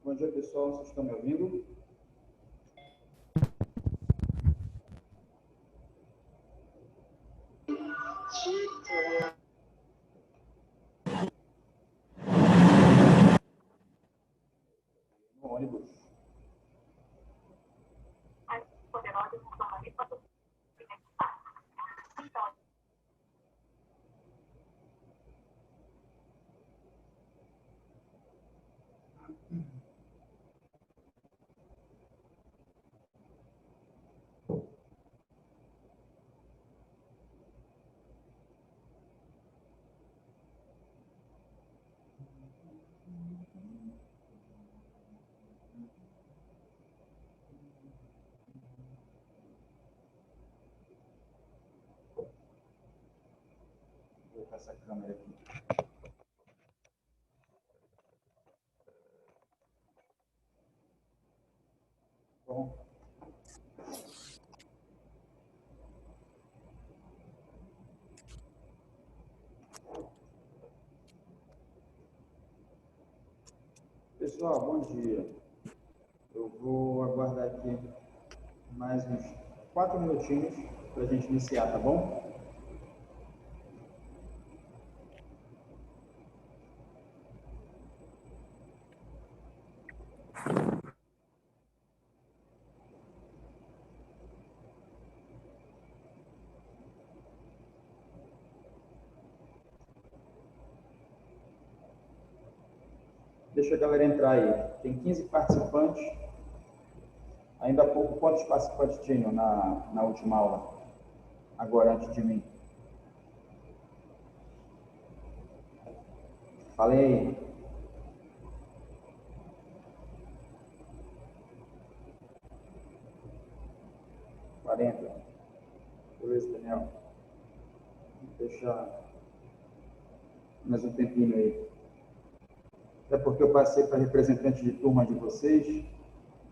Bom dia, pessoal. Vocês estão me ouvindo? No ônibus. Vou colocar essa câmera aqui. Bom. Pessoal, bom dia. Eu vou aguardar aqui mais uns 4 minutinhos para a gente iniciar, tá bom? Deixa a galera entrar aí. Tem 15 participantes. Ainda há pouco, quantos participantes tinham na última aula? Agora, antes de mim. Falei. 40. Beleza, Daniel. Vou deixar mais um tempinho aí. Até porque eu passei para representante de turma de vocês.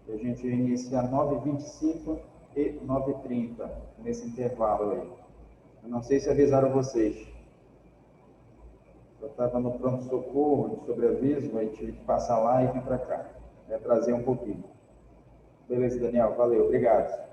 A gente ia iniciar 9h25 e 9h30, nesse intervalo aí. Eu não sei se avisaram vocês. Eu estava no pronto-socorro, de sobreaviso, aí tive que passar lá e vir para cá. Me atrasei um pouquinho. Beleza, Daniel, valeu, obrigado.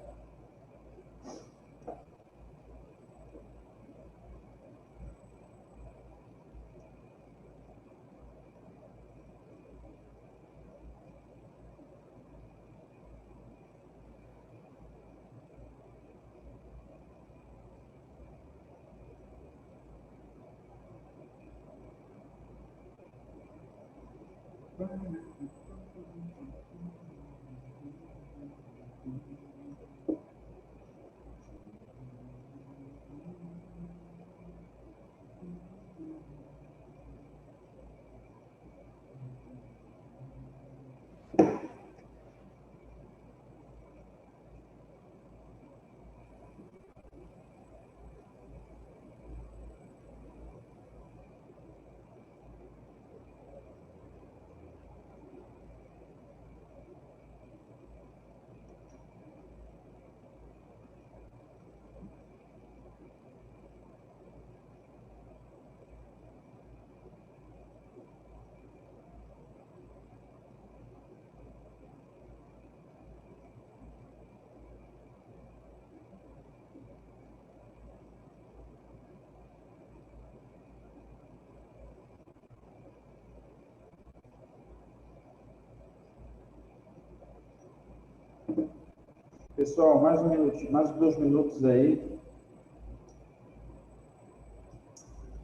Pessoal, mais um minutinho, mais 2 minutos aí.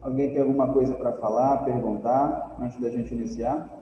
Alguém tem alguma coisa para falar, perguntar, antes da gente iniciar?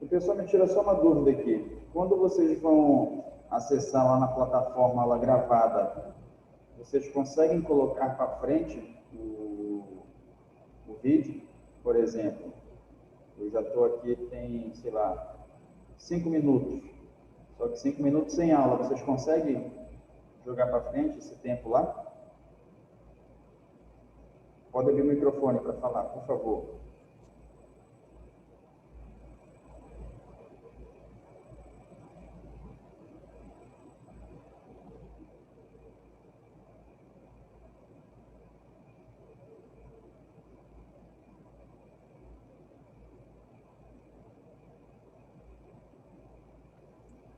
O pessoal me tira só uma dúvida aqui. Quando vocês vão acessar lá na plataforma aula gravada, vocês conseguem colocar para frente o vídeo? Por exemplo, eu já estou aqui, tem, sei lá, 5 minutos. Só que 5 minutos sem aula. Vocês conseguem jogar para frente esse tempo lá? Pode abrir o microfone para falar, por favor.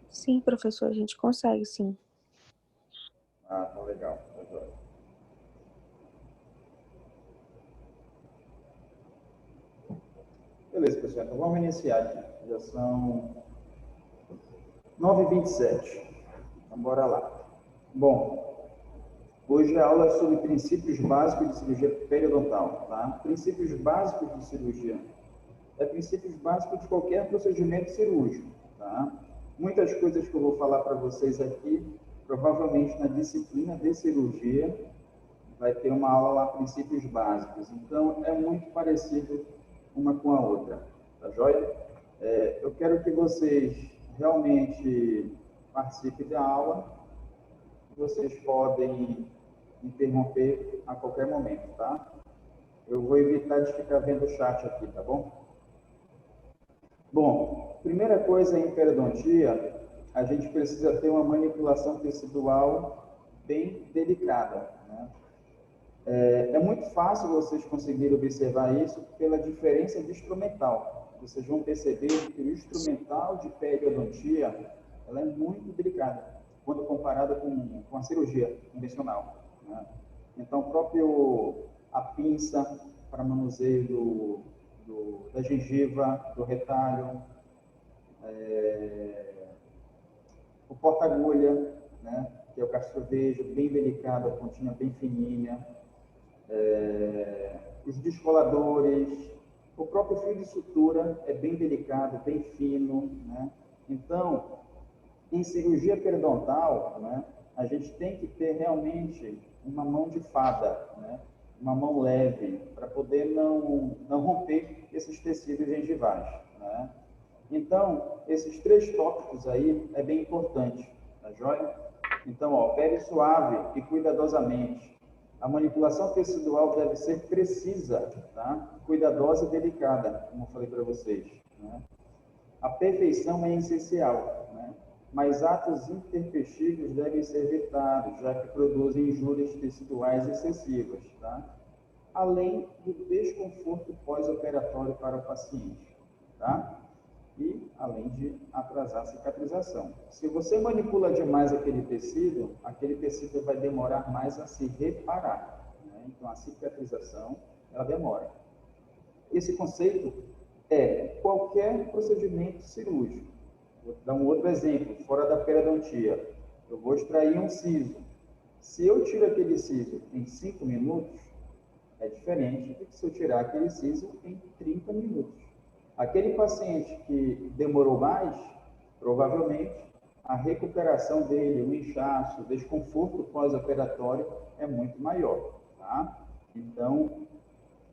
Sim, professor, a gente consegue, sim. Ah, tá legal. Tá joia. Beleza, pessoal. Então vamos iniciar aqui. Já são 9h27. Então bora lá. Bom, hoje a aula é sobre princípios básicos de cirurgia periodontal, tá? Princípios básicos de cirurgia. É princípios básicos de qualquer procedimento cirúrgico, tá? Muitas coisas que eu vou falar para vocês aqui, provavelmente na disciplina de cirurgia, vai ter uma aula lá, princípios básicos. Então, é muito parecido uma com a outra, tá joia? Eu quero que vocês realmente participem da aula. Vocês podem interromper a qualquer momento, tá? Eu vou evitar de ficar vendo o chat aqui, tá bom? Bom, primeira coisa em periodontia, a gente precisa ter uma manipulação tecidual bem delicada, né? É muito fácil vocês conseguirem observar isso pela diferença de instrumental. Vocês vão perceber que o instrumental de periodontia ela é muito delicada quando comparada com a cirurgia convencional, né? Então, a pinça para manuseio da gengiva, do retalho, o porta-agulha, né, que é o castrovejo, bem delicado, a pontinha bem fininha, os descoladores, o próprio fio de sutura é bem delicado, bem fino, né? Então, em cirurgia periodontal, né, a gente tem que ter realmente uma mão de fada, né? Uma mão leve, para poder não romper esses tecidos gengivais, né? Então, esses 3 tópicos aí é bem importante, tá joia? Então, ó, opere suave e cuidadosamente. A manipulação tecidual deve ser precisa, tá? Cuidadosa e delicada, como eu falei para vocês, né? A perfeição é essencial, né? Mas atos intempestivos devem ser evitados, já que produzem injúrias teciduais excessivas, tá? Além do desconforto pós-operatório para o paciente, tá? E além de atrasar a cicatrização. Se você manipula demais aquele tecido vai demorar mais a se reparar, né? Então, a cicatrização, ela demora. Esse conceito é qualquer procedimento cirúrgico. Vou dar um outro exemplo, fora da periodontia. Eu vou extrair um siso. Se eu tiro aquele siso em 5 minutos, é diferente do que se eu tirar aquele siso em 30 minutos. Aquele paciente que demorou mais, provavelmente, a recuperação dele, o inchaço, o desconforto pós-operatório é muito maior, tá? Então,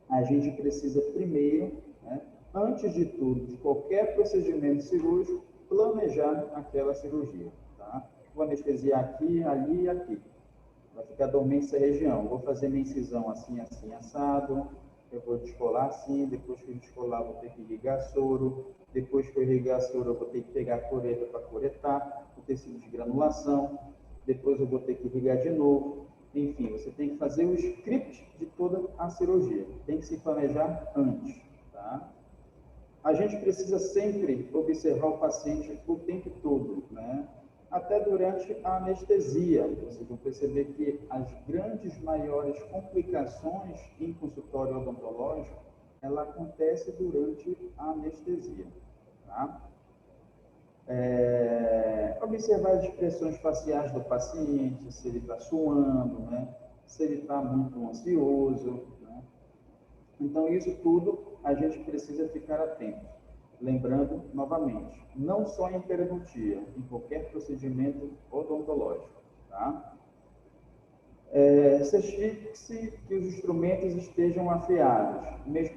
a gente precisa primeiro, né, antes de tudo, de qualquer procedimento cirúrgico, planejar aquela cirurgia, tá? Vou anestesiar aqui, ali e aqui. Vai ficar dormente essa região. Vou fazer minha incisão assim, assim, assado. Eu vou descolar assim. Depois que eu descolar, vou ter que irrigar soro. Depois que eu irrigar soro, eu vou ter que pegar a coreta para coretar o tecido de granulação. Depois eu vou ter que irrigar de novo. Enfim, você tem que fazer o script de toda a cirurgia. Tem que se planejar antes, tá? A gente precisa sempre observar o paciente o tempo todo, né? Até durante a anestesia. Vocês vão perceber que as maiores complicações em consultório odontológico, ela acontece durante a anestesia, tá? Observar as expressões faciais do paciente, se ele está suando, né? Se ele está muito ansioso, né? Então, isso tudo a gente precisa ficar atento. Lembrando, novamente, não só em periodontia, em qualquer procedimento odontológico, tá? Certifique-se que os instrumentos estejam afiados. Mês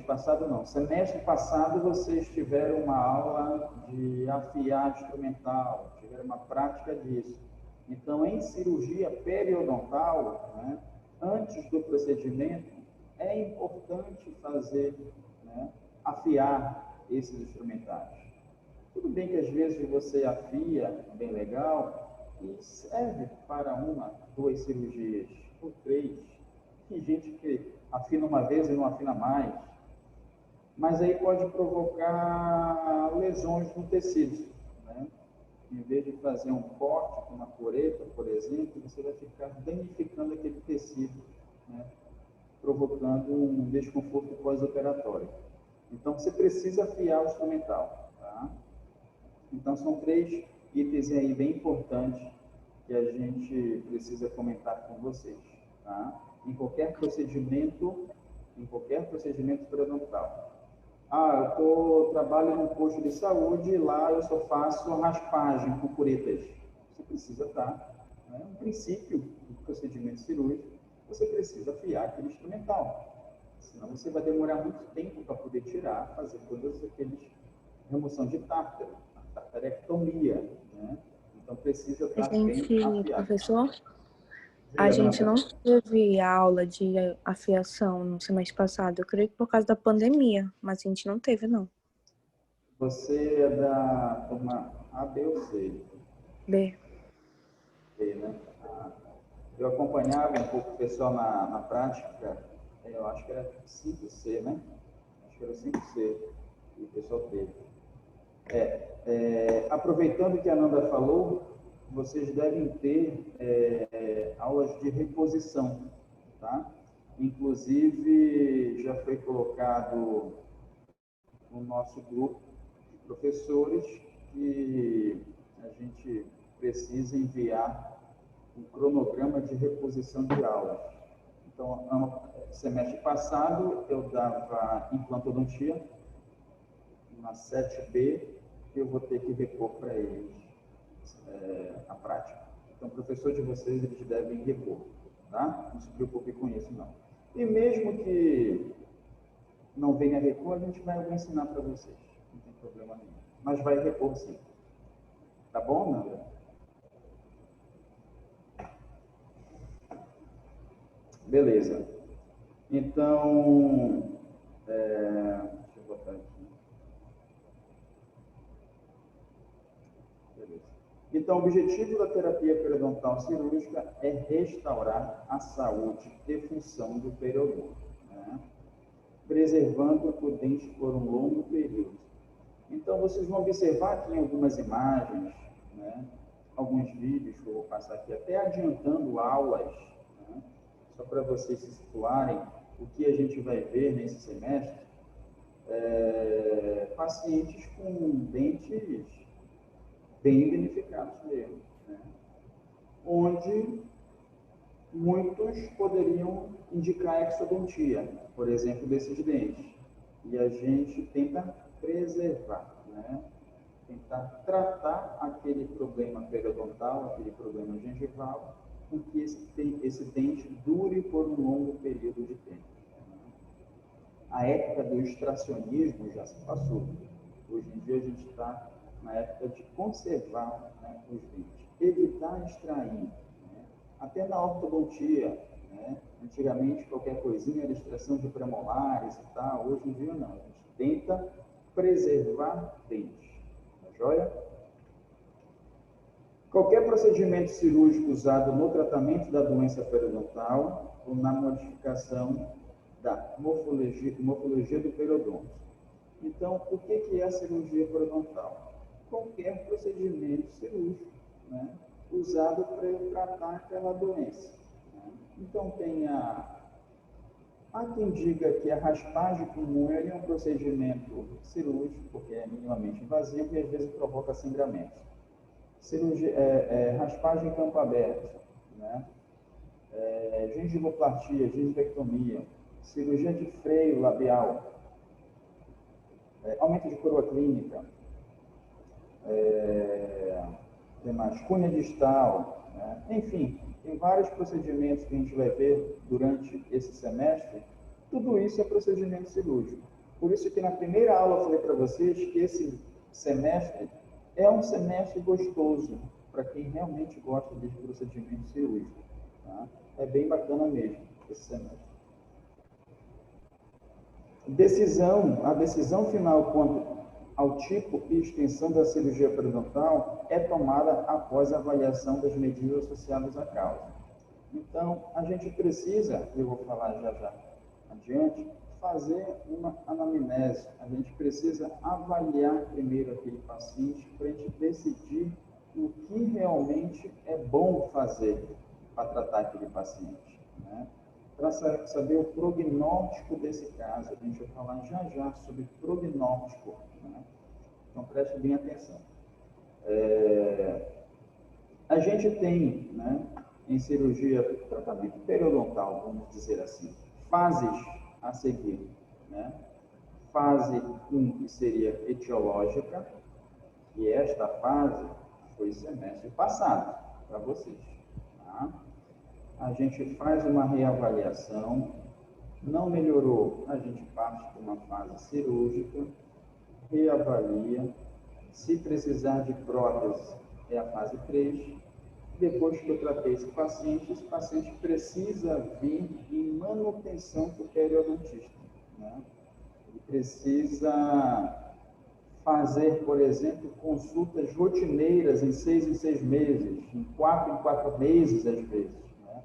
passado não, semestre passado vocês tiveram uma aula de afiar instrumental, tiveram uma prática disso. Então, em cirurgia periodontal, né, antes do procedimento, é importante fazer, né, afiar esses instrumentais. Tudo bem que às vezes você afia, bem legal, e serve para uma, duas cirurgias, ou três. Tem gente que afina uma vez e não afina mais. Mas aí pode provocar lesões no tecido, né? Em vez de fazer um corte com uma cureta, por exemplo, você vai ficar danificando aquele tecido, né? Provocando um desconforto pós-operatório. Então, você precisa afiar o instrumental, tá? Então, são três itens aí bem importantes que a gente precisa comentar com vocês, tá? Em qualquer procedimento periodontal. Eu trabalho num posto de saúde e lá eu só faço raspagem com curetas. Você precisa estar, né? Um princípio do procedimento cirúrgico, você precisa afiar aquele instrumental. Senão você vai demorar muito tempo para poder tirar, fazer todas aqueles remoção de tártaro, a tartarectomia, né? Então precisa A estar bem gente, afiado. professor, a Diga, gente Nanda. não teve aula de afiação no semestre passado. Eu creio que por causa da pandemia, mas a gente não teve, não. Você é da turma A, B ou C? B. B, né? Eu acompanhava um pouco o pessoal na prática, eu acho que era 5C, né? Acho que era 5C que o pessoal teve. Aproveitando que a Nanda falou, vocês devem ter aulas de reposição, tá? Inclusive, já foi colocado no nosso grupo de professores que a gente precisa enviar um cronograma de reposição de aulas. Então, semestre passado, eu dava implantodontia na 7B, que eu vou ter que repor para eles a prática. Então, o professor de vocês, eles devem repor, tá? Não se preocupe com isso, não. E mesmo que não venha repor, a gente vai ensinar para vocês. Não tem problema nenhum. Mas vai repor sim. Tá bom, Nanda? Beleza. Então, deixa eu botar aqui. Beleza. Então, o objetivo da terapia periodontal cirúrgica é restaurar a saúde e função do periodonto, né? Preservando o dente por um longo período. Então, vocês vão observar aqui em algumas imagens, né, alguns vídeos que eu vou passar aqui, até adiantando aulas, né, só para vocês se situarem, o que a gente vai ver nesse semestre, pacientes com dentes bem danificados mesmo, né, onde muitos poderiam indicar exodontia, por exemplo, desses dentes. E a gente tenta preservar, né? Tentar tratar aquele problema periodontal, aquele problema gengival, com que esse dente dure por um longo período de tempo. A época do extracionismo já se passou. Hoje em dia a gente está na época de conservar, né, os dentes, evitar extrair. Né? Até na ortodontia, né? Antigamente qualquer coisinha era extração de premolares e tal, hoje em dia não. A gente tenta preservar dentes. Tá joia? Qualquer procedimento cirúrgico usado no tratamento da doença periodontal ou na modificação da morfologia do periodonto. Então, o que é a cirurgia periodontal? Qualquer procedimento cirúrgico, né, usado para tratar aquela doença. Né? Então, há quem diga que a raspagem comum é um procedimento cirúrgico, porque é minimamente invasivo e às vezes provoca sangramento. Raspagem em campo aberto, né? Gengivoplastia, gengivectomia, cirurgia de freio labial, aumento de coroa clínica, tem mais cunha distal, né? Enfim, tem vários procedimentos que a gente vai ver durante esse semestre. Tudo isso é procedimento cirúrgico. Por isso que na primeira aula eu falei para vocês que esse semestre é um semestre gostoso para quem realmente gosta de procedimento cirúrgico. Tá? É bem bacana mesmo esse semestre. A decisão final quanto ao tipo e extensão da cirurgia periodontal é tomada após a avaliação das medidas associadas à causa. Então, a gente precisa, eu vou falar já adiante, fazer uma anamnese. A gente precisa avaliar primeiro aquele paciente para a gente decidir o que realmente é bom fazer para tratar aquele paciente, né? Para saber o prognóstico desse caso. A gente vai falar já sobre prognóstico, né? Então, preste bem atenção. A gente tem, né, em cirurgia, tratamento periodontal, vamos dizer assim, fases a seguir, né? Fase 1, que seria etiológica, e esta fase foi semestre passado, para vocês, tá? A gente faz uma reavaliação, não melhorou, a gente parte para uma fase cirúrgica, reavalia, se precisar de prótese, é a fase 3. Depois que eu tratei esse paciente precisa vir em manutenção para o periodontista, né? Ele precisa fazer, por exemplo, consultas rotineiras em 6 em 6 meses, em 4 meses, às vezes, né?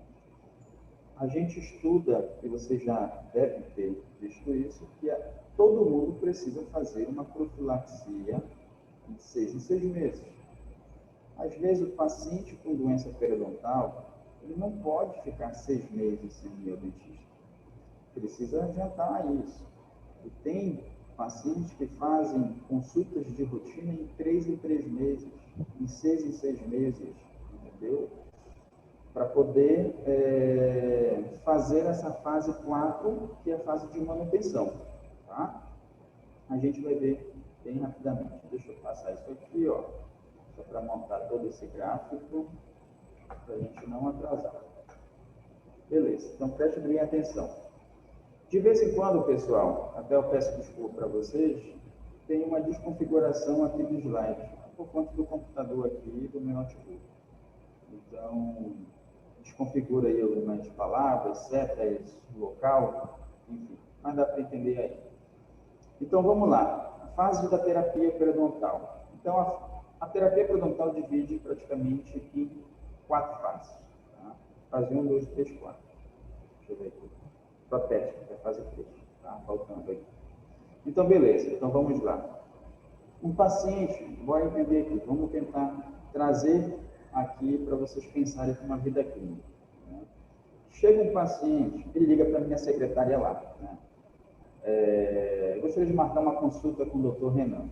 A gente estuda, e vocês já devem ter visto isso, que todo mundo precisa fazer uma profilaxia em 6 em 6 meses. Às vezes, o paciente com doença periodontal, ele não pode ficar 6 meses sem ir ao dentista. Precisa adiantar isso. E tem pacientes que fazem consultas de rotina em 3 em 3 meses, em 6 em 6 meses, entendeu? Para poder fazer essa fase 4, que é a fase de manutenção, tá? A gente vai ver bem rapidamente. Deixa eu passar isso aqui, ó, só para montar todo esse gráfico, para a gente não atrasar. Beleza, então preste bem atenção. De vez em quando, pessoal, até eu peço desculpa para vocês, tem uma desconfiguração aqui do slide, por conta do computador aqui e do meu notebook. Então, desconfigura aí algumas palavras, setas, local, enfim, mas dá para entender aí. Então, vamos lá. Fase da terapia periodontal. Então, a terapia periodontal divide praticamente em 4 fases. Tá? Fase 1, 2, 3, 4. Deixa eu ver aqui. Protética, que é a fase 3. Tá? Faltando aí. Então, beleza. Então, vamos lá. Um paciente, bora entender aqui. Vamos tentar trazer aqui para vocês pensarem com uma vida clínica. Né? Chega um paciente, ele liga para a minha secretária lá. Né? Eu gostaria de marcar uma consulta com o Dr. Renan.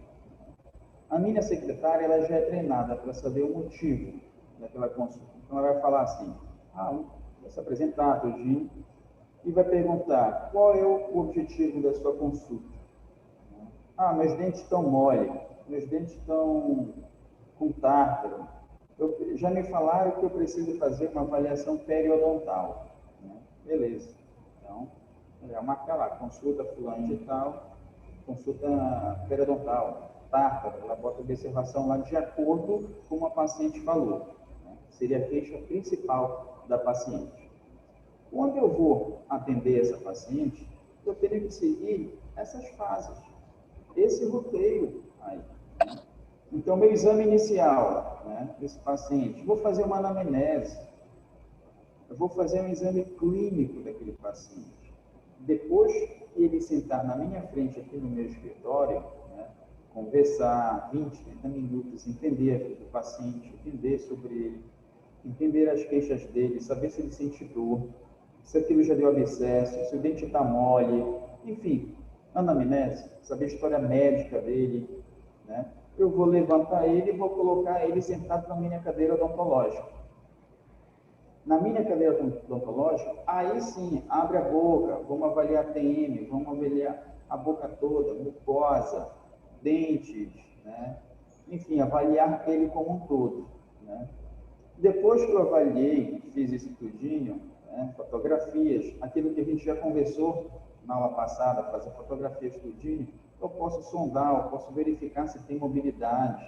A minha secretária, ela já é treinada para saber o motivo daquela consulta. Então, ela vai falar assim, vai se apresentar, tudinho, e vai perguntar, qual é o objetivo da sua consulta? Meus dentes estão mole, meus dentes estão com tártaro. Já me falaram que eu preciso fazer uma avaliação periodontal. Né? Beleza. Então, já marca lá, consulta fulano de tal, consulta periodontal, tártaro, ela bota a observação lá de acordo com como a paciente falou. Né? Seria a queixa principal da paciente. Quando eu vou atender essa paciente, eu tenho que seguir essas fases, esse roteiro aí. Né? Então, meu exame inicial, né, desse paciente, vou fazer uma anamnese, eu vou fazer um exame clínico daquele paciente. Depois que ele sentar na minha frente aqui no meu escritório, né, conversar 20, 30 minutos, entender a vida do paciente, entender sobre ele, entender as queixas dele, saber se ele sente dor, se aquilo já deu abscesso, se o dente está mole, enfim, anamnese, saber a história médica dele, né? Eu vou levantar ele e vou colocar ele sentado na minha cadeira odontológica. Na minha cadeira odontológica, aí sim, abre a boca, vamos avaliar a TM, vamos avaliar a boca toda, mucosa, dentes, né? Enfim, avaliar ele como um todo, né? Depois que eu avaliei, fiz isso tudinho, né? Fotografias, aquilo que a gente já conversou na aula passada, fazer fotografias tudinho, eu posso sondar, eu posso verificar se tem mobilidade,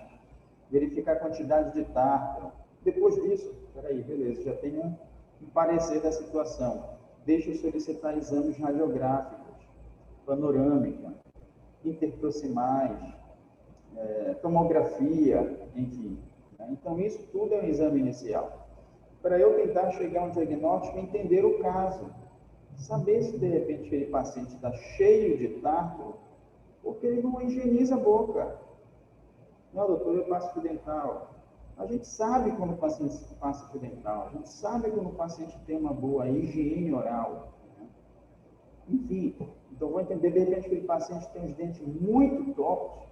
verificar a quantidade de tártaro. Depois disso, peraí, beleza, já tenho um parecer da situação. Deixa eu solicitar exames radiográficos, panorâmica, interproximais, tomografia, enfim. Né? Então, isso tudo é um exame inicial. Para eu tentar chegar a um diagnóstico e entender o caso. Saber se, de repente, aquele paciente está cheio de tártaro, porque ele não higieniza a boca. Não, doutor, eu passo fio dental. A gente sabe quando o paciente passa fio dental. A gente sabe quando o paciente tem uma boa higiene oral. Né? Enfim, então vou entender, de repente, que aquele paciente tem os dentes muito tortos,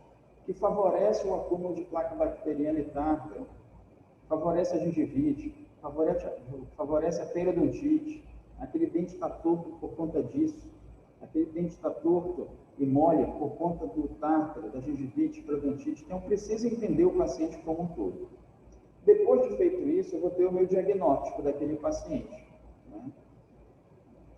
que favorece o acúmulo de placa bacteriana e tártaro, favorece a gengivite, favorece a periodontite. Aquele dente está torto por conta disso. Aquele dente está torto e mole por conta do tártaro, da gengivite, periodontite. Então, eu preciso entender o paciente como um todo. Depois de feito isso, eu vou ter o meu diagnóstico daquele paciente. Né?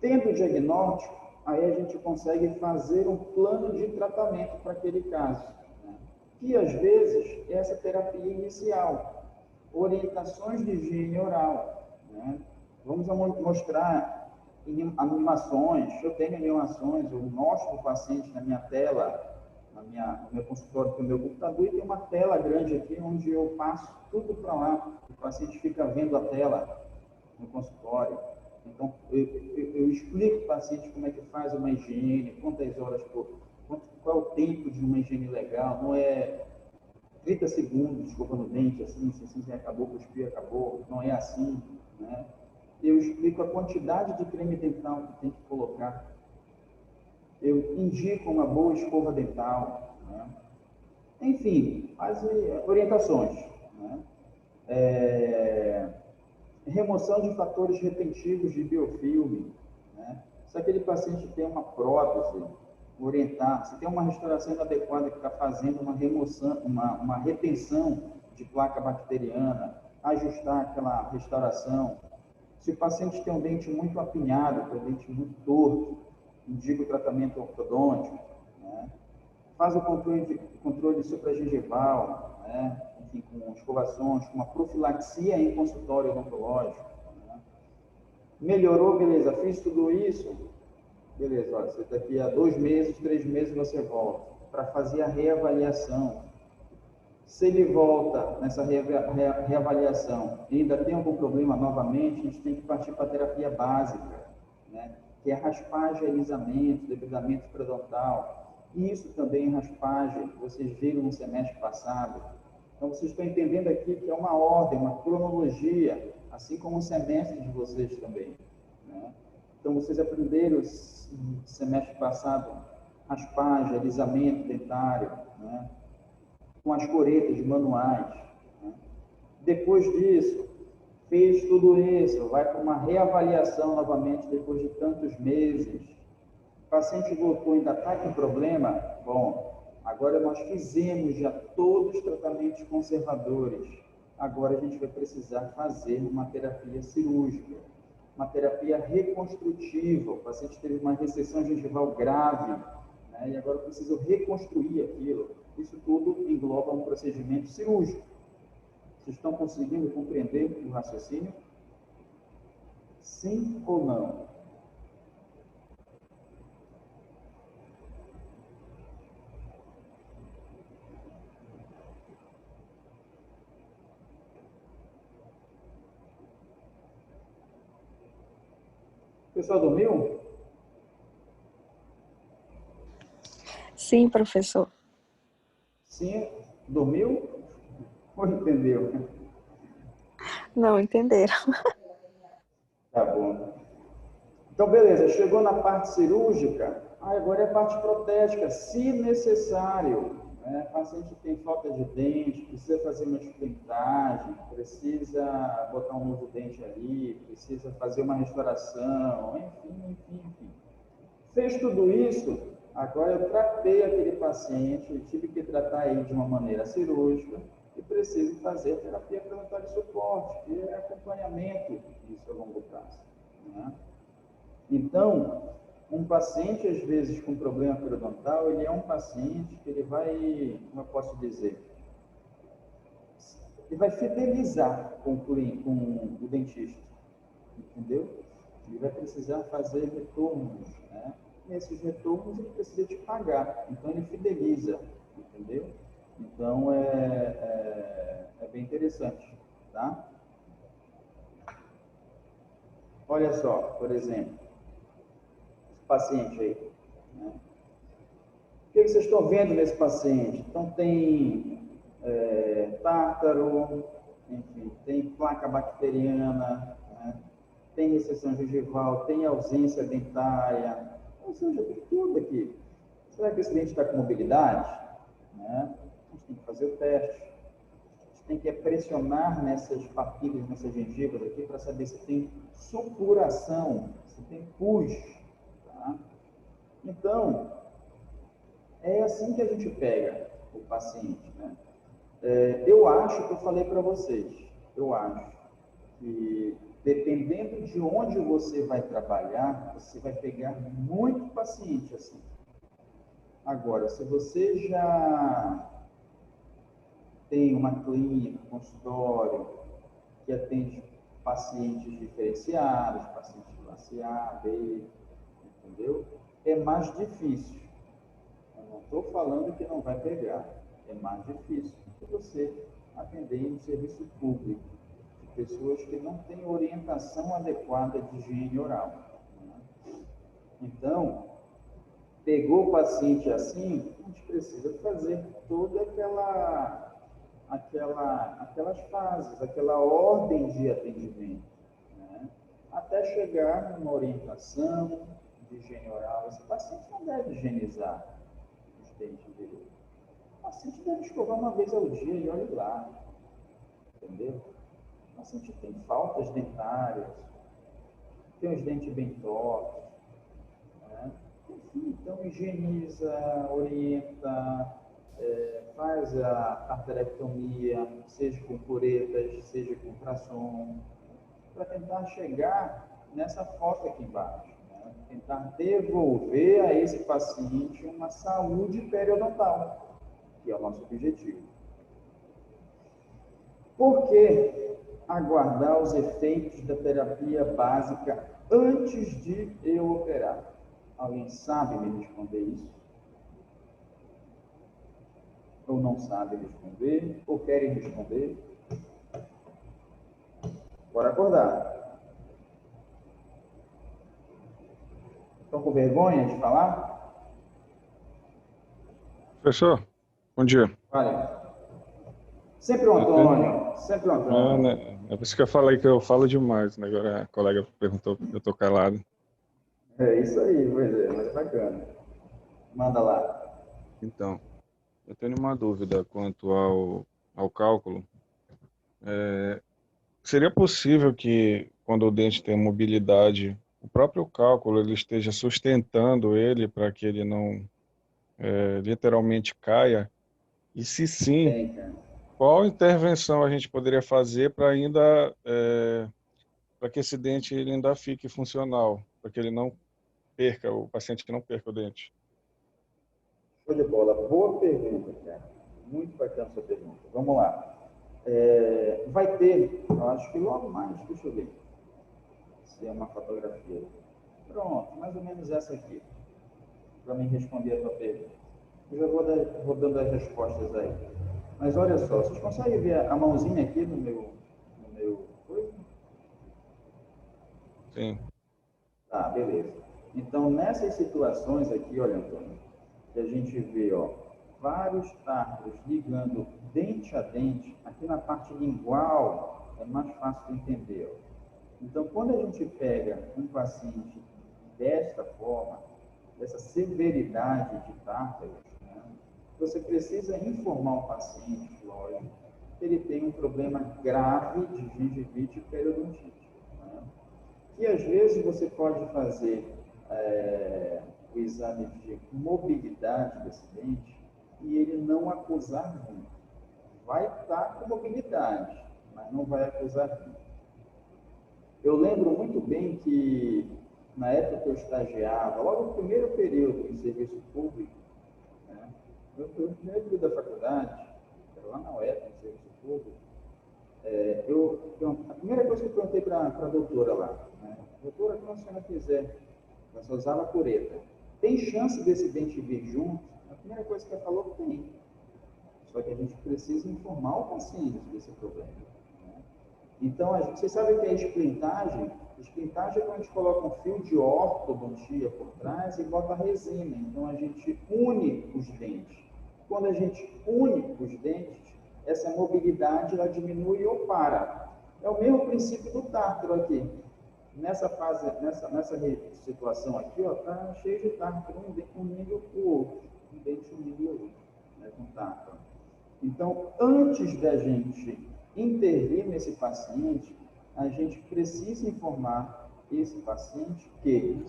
Tendo o diagnóstico, aí a gente consegue fazer um plano de tratamento para aquele caso. Né? Que, às vezes, é essa terapia inicial. Orientações de higiene oral. Né? Vamos mostrar animações, eu tenho animações, eu mostro o paciente na minha tela, no meu consultório, no meu computador, e tem uma tela grande aqui, onde eu passo tudo para lá, o paciente fica vendo a tela no consultório. Então, eu explico para o paciente como é que faz uma higiene, quantas horas qual é o tempo de uma higiene legal, não é 30 segundos, escovando o dente, assim, acabou, cuspiu, acabou, não é assim, né? Eu explico a quantidade de creme dental que tem que colocar. Eu indico uma boa escova dental. Né? Enfim, as orientações. Né? Remoção de fatores retentivos de biofilme. Né? Se aquele paciente tem uma prótese, orientar. Se tem uma restauração inadequada que está fazendo uma remoção, uma retenção de placa bacteriana, ajustar aquela restauração. Se o paciente tem um dente muito apinhado, tem um dente muito torto, indica o tratamento ortodôntico, né? Faz o controle supragengival, né? Enfim, com escovações, com uma profilaxia em consultório odontológico. Né? Melhorou, beleza, fiz tudo isso, beleza, olha, você daqui a 2 meses, 3 meses você volta para fazer a reavaliação. Se ele volta nessa reavaliação e ainda tem algum problema novamente, a gente tem que partir para a terapia básica, né? Que é raspagem, alisamento, debridamento periodontal. Isso também é raspagem, vocês viram no semestre passado. Então, vocês estão entendendo aqui que é uma ordem, uma cronologia, assim como o semestre de vocês também. Né? Então, vocês aprenderam no semestre passado raspagem, alisamento dentário, né? Com as coretas manuais. Né? Depois disso, fez tudo isso, vai para uma reavaliação novamente depois de tantos meses. O paciente voltou, ainda está com problema? Bom, agora nós fizemos já todos os tratamentos conservadores. Agora a gente vai precisar fazer uma terapia cirúrgica, uma terapia reconstrutiva. O paciente teve uma recessão gengival grave, né? E agora eu preciso reconstruir aquilo. Isso tudo engloba um procedimento cirúrgico. Vocês estão conseguindo compreender o raciocínio? Sim ou não? O pessoal dormiu? Sim, professor. Sim, dormiu? Ou entendeu? Não entenderam. Tá bom. Então, beleza, chegou na parte cirúrgica, agora é a parte protética, se necessário. Né? O paciente tem falta de dente, precisa fazer uma implantagem, precisa botar um novo dente ali, precisa fazer uma restauração, enfim. Fez tudo isso, agora eu tratei aquele paciente, eu tive que tratar ele de uma maneira cirúrgica e precise fazer terapia periodontal de suporte, que é acompanhamento disso a longo prazo, né? Então, um paciente, às vezes, com problema periodontal, ele é um paciente que ele vai, como eu posso dizer, ele vai fidelizar com o dentista, entendeu? Ele vai precisar fazer retornos, né? E esses retornos ele precisa te pagar, então ele fideliza, entendeu? Então é bem interessante, tá? Olha só, por exemplo, esse paciente aí, né? O que vocês estão vendo nesse paciente? Então tem tártaro, enfim, tem placa bacteriana, né? Tem recessão gengival, tem ausência dentária, ou seja, tem tudo aqui. Será que esse dente está com mobilidade? Né? A gente tem que fazer o teste. A gente tem que pressionar nessas papilhas, nessas gengivas aqui, para saber se tem supuração, se tem pus. Tá? Então, é assim que a gente pega o paciente. Né? Eu acho que eu falei para vocês, eu acho que dependendo de onde você vai trabalhar, você vai pegar muito paciente assim. Agora, se você já tem uma clínica, um consultório, que atende pacientes diferenciados, pacientes classe A, B, entendeu? É mais difícil. Eu não estou falando que não vai pegar. É mais difícil do que você atender em um serviço público, de pessoas que não têm orientação adequada de higiene oral. Né? Então, pegou o paciente assim, a gente precisa fazer toda aquelas fases, aquela ordem de atendimento, né? Até chegar numa orientação de higiene oral. Esse paciente não deve higienizar os dentes dele. O paciente deve escovar uma vez ao dia e olhe lá, entendeu? O paciente tem faltas dentárias, tem os dentes bem tortos, né? Enfim, então higieniza, orienta, faz a tartarectomia, seja com curetas, seja com ultrassom, para tentar chegar nessa foto aqui embaixo, né? Tentar devolver a esse paciente uma saúde periodontal, que é o nosso objetivo. Por que aguardar os efeitos da terapia básica antes de eu operar? Alguém sabe me responder isso? Ou não sabe responder? Ou querem responder? Bora acordar. Estão com vergonha de falar? Professor, bom dia. Olha, sempre o Antônio, sempre o Antônio. É por isso que eu falei que eu falo demais, né? Agora a colega perguntou porque eu tô calado. É isso aí, pois é, mas bacana. Manda lá. Então, eu tenho uma dúvida quanto ao cálculo. Seria possível que, quando o dente tem mobilidade, o próprio cálculo ele esteja sustentando ele para que ele não literalmente caia? E se sim, Tem, cara. qual intervenção a gente poderia fazer para ainda para que esse dente ele ainda fique funcional, para que ele não perca, o paciente que não perca o dente? Show de bola. Boa pergunta, cara. Muito bacana sua pergunta. Vamos lá. Vai ter, eu acho que logo mais, deixa eu ver se é uma fotografia. Pronto, mais ou menos essa aqui, para mim responder a tua pergunta. Eu já vou dando as respostas aí. Mas olha só, vocês conseguem ver a mãozinha aqui no meu coisa? Sim. Tá, beleza. Então, nessas situações aqui, olha, Antônio, que a gente vê, ó, vários tártaros ligando dente a dente, aqui na parte lingual é mais fácil de entender, ó. Então, quando a gente pega um paciente desta forma, dessa severidade de tártaros, né, você precisa informar o paciente, lógico, que ele tem um problema grave de gengivite e periodontite, né? E às vezes você pode fazer o exame de mobilidade desse dente e ele não acusar muito. Vai estar com mobilidade, mas não vai acusar muito. Eu lembro muito bem que, na época que eu estagiava, logo no primeiro período em serviço público, né, no primeiro período da faculdade, era lá na UEP, em serviço público, a primeira coisa que eu perguntei para a doutora lá, né, doutora, como a senhora quiser, ela só usava cureta, tem chance desse dente vir junto? A primeira coisa que ela falou, tem. Só que a gente precisa informar o paciente desse problema. Né? Então, vocês sabem o que é esplintagem? Esplintagem é quando a gente coloca um fio de ortodontia por trás e bota a resina. Então, a gente une os dentes. Quando a gente une os dentes, essa mobilidade ela diminui ou para. É o mesmo princípio do tártaro aqui. Nessa fase, nessa situação aqui, está cheio de tártaro, um dente unindo o outro. Um dente unindo o outro, né, com tártaro. Então, antes da gente intervir nesse paciente, a gente precisa informar esse paciente que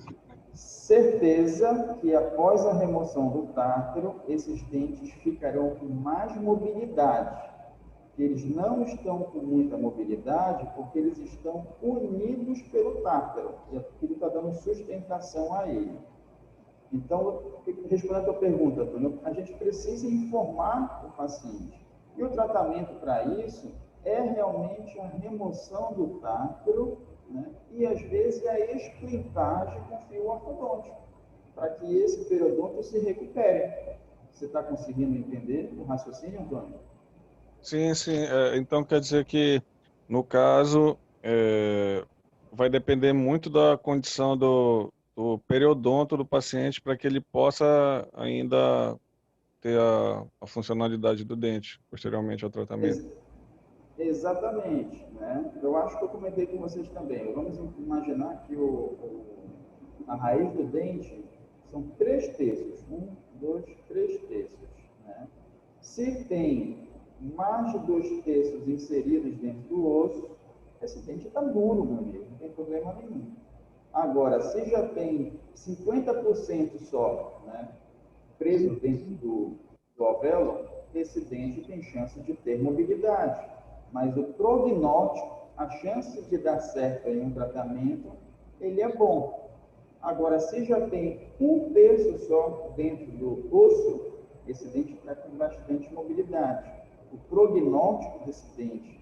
certeza que após a remoção do tártaro, esses dentes ficarão com mais mobilidade. Eles não estão com muita mobilidade porque eles estão unidos pelo tártaro, e aquilo está dando sustentação a ele. Então, respondendo a tua pergunta, Antônio, a gente precisa informar o paciente. E o tratamento para isso é realmente a remoção do tártaro, né? E às vezes a esplintagem com fio ortodôntico, para que esse periodonto se recupere. Você está conseguindo entender o raciocínio, Antônio? Sim, sim. Então quer dizer que, no caso, vai depender muito da condição do periodonto do paciente para que ele possa ainda ter a funcionalidade do dente posteriormente ao tratamento. Exatamente, né? Eu acho que eu comentei com vocês também. Vamos imaginar que a raiz do dente são 3/3. 1, 2, 3/3. Né? Se tem mais de 2/3 inseridos dentro do osso, esse dente está duro, meu amigo, não tem problema nenhum. Agora, se já tem 50% só, né, preso dentro do alvéolo, esse dente tem chance de ter mobilidade. Mas o prognóstico, a chance de dar certo em um tratamento, ele é bom. Agora, se já tem 1/3 só dentro do osso, esse dente está com bastante mobilidade. O prognóstico desse dente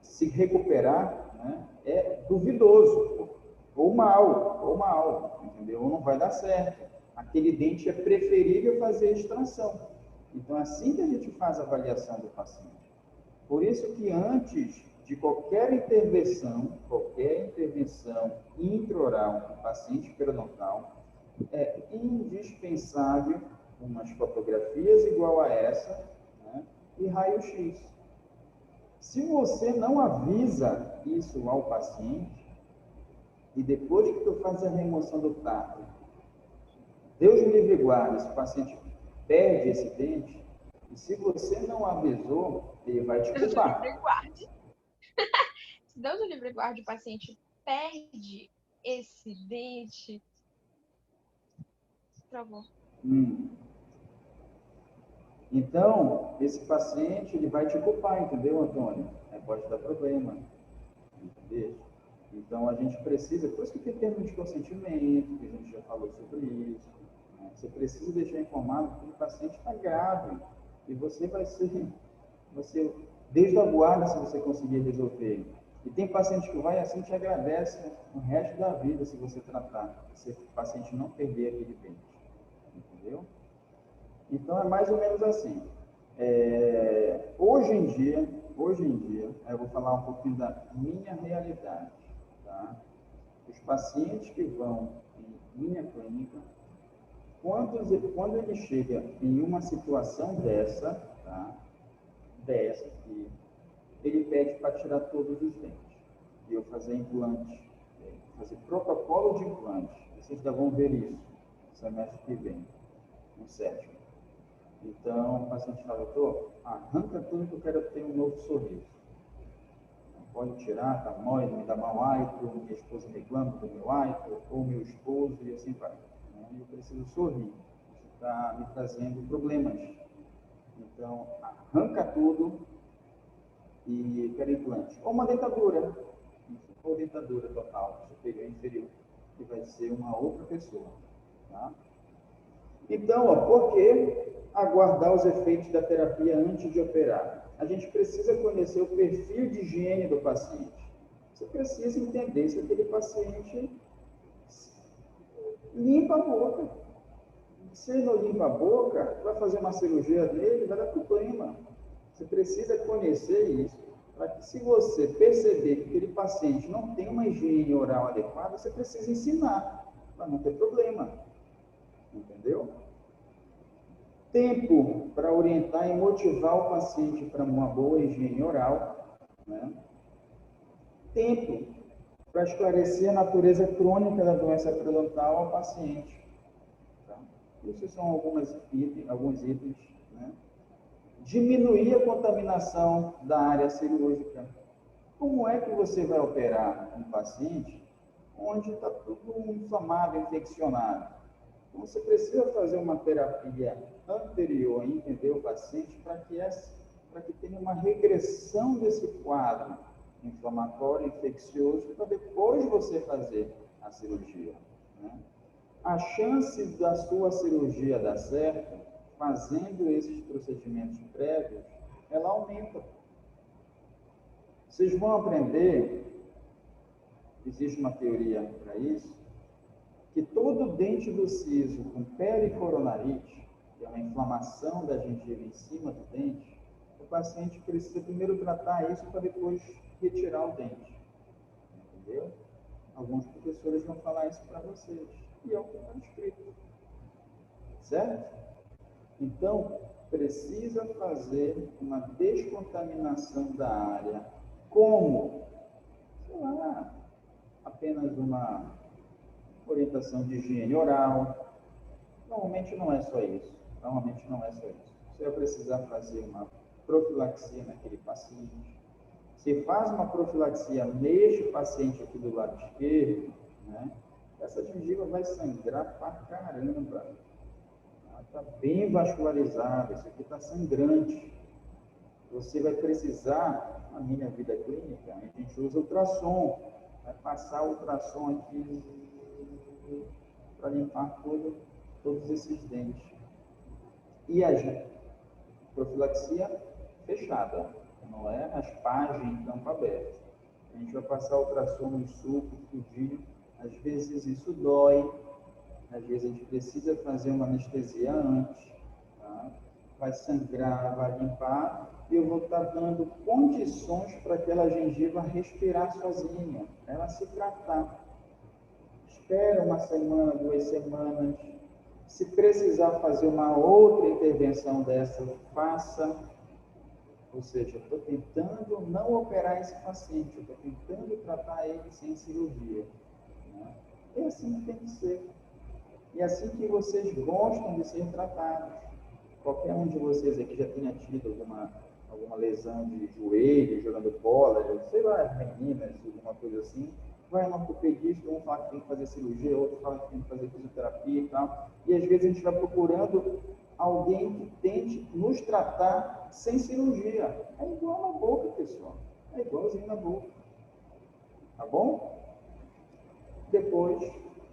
se recuperar, né, é duvidoso, ou mal, entendeu? Ou não vai dar certo. Aquele dente é preferível fazer extração. Então, é assim que a gente faz a avaliação do paciente. Por isso que antes de qualquer intervenção intraoral no paciente periodontal, é indispensável umas fotografias igual a essa, né, e raio-x. Se você não avisa isso ao paciente, e depois que tu faz a remoção do tártaro, Deus me livre e guarde, esse paciente perde esse dente, e se você não avisou, ele vai te culpar. Se Deus o livre e guarde, o paciente perde esse dente. Por favor. Então, esse paciente, ele vai te culpar, entendeu, Antônio? Pode dar problema. Entendeu? Então, a gente precisa, por isso que tem termo de consentimento, que a gente já falou sobre isso. Né? Você precisa deixar informado que o paciente está grave. E você vai ser, desde a guarda, se você conseguir resolver. E tem paciente que vai assim, te agradece o resto da vida se você tratar, se o paciente não perder aquele dente. Entendeu? Então, é mais ou menos assim. Hoje em dia, eu vou falar um pouquinho da minha realidade. Tá? Os pacientes que vão em minha clínica, quando ele chega em uma situação dessa, tá? Dessa aqui, ele pede para tirar todos os dentes. E eu fazer implante, fazer protocolo de implante. Vocês já vão ver isso no semestre que vem, no sétimo. Então, o paciente fala, doutor, arranca tudo que eu quero ter um novo sorriso. Não pode tirar, tá mói, me dá mau hálito, minha esposa reclama do meu hálito, ou meu esposo, e assim vai. E eu preciso sorrir. Isso está me trazendo problemas. Então, arranca tudo e quero implante. Ou uma dentadura, ou dentadura total, superior e inferior, que vai ser uma outra pessoa. Tá? Então, por que aguardar os efeitos da terapia antes de operar? A gente precisa conhecer o perfil de higiene do paciente. Você precisa entender se aquele paciente limpa a boca. Se ele não limpa a boca, vai fazer uma cirurgia nele, vai dar problema. Você precisa conhecer isso, para que se você perceber que aquele paciente não tem uma higiene oral adequada, você precisa ensinar, para não ter problema. Entendeu? Tempo para orientar e motivar o paciente para uma boa higiene oral, né? Tempo para esclarecer a natureza crônica da doença periodontal ao paciente. Tá? Isso são alguns itens, né? Diminuir a contaminação da área cirúrgica. Como é que você vai operar um paciente onde está tudo inflamado, infeccionado? Então, você precisa fazer uma terapia anterior a entender o paciente para que tenha uma regressão desse quadro inflamatório, infeccioso, para depois você fazer a cirurgia. Né? A chance da sua cirurgia dar certo, fazendo esses procedimentos prévios, ela aumenta. Vocês vão aprender, existe uma teoria para isso, que todo dente do siso com pericoronarite, que é uma inflamação da gengiva em cima do dente, o paciente precisa primeiro tratar isso para depois retirar o dente. Entendeu? Alguns professores vão falar isso para vocês. E é o que está escrito. Certo? Então, precisa fazer uma descontaminação da área. Como? Sei lá, apenas uma orientação de higiene oral. Normalmente não é só isso. Você vai precisar fazer uma profilaxia naquele paciente. Se faz uma profilaxia neste paciente aqui do lado esquerdo, né, essa gengiva vai sangrar pra caramba. Ela está bem vascularizada, isso aqui está sangrante. Você vai precisar, na minha vida clínica, a gente usa ultrassom, vai passar o ultrassom aqui para limpar todos esses dentes. E a profilaxia fechada, não é raspagem em campo aberto. A gente vai passar ultrassom no sulco, tudinho. Às vezes isso dói, às vezes a gente precisa fazer uma anestesia antes, tá? Vai sangrar, vai limpar, e eu vou estar dando condições para aquela gengiva respirar sozinha, ela se tratar. Espera uma semana, 2 semanas. Se precisar fazer uma outra intervenção dessa, faça. Ou seja, eu estou tentando não operar esse paciente, eu estou tentando tratar ele sem cirurgia. Né? É assim que tem que ser. E é assim que vocês gostam de ser tratados. Qualquer um de vocês aqui já tenha tido alguma lesão de joelho, jogando bola, sei lá, meninas, alguma coisa assim, vai no ortopedista, um fala que tem que fazer cirurgia, outro fala que tem que fazer fisioterapia e tal. E às vezes a gente vai procurando alguém que tente nos tratar sem cirurgia. É igual na boca, pessoal. É igualzinho na boca. Tá bom? Depois,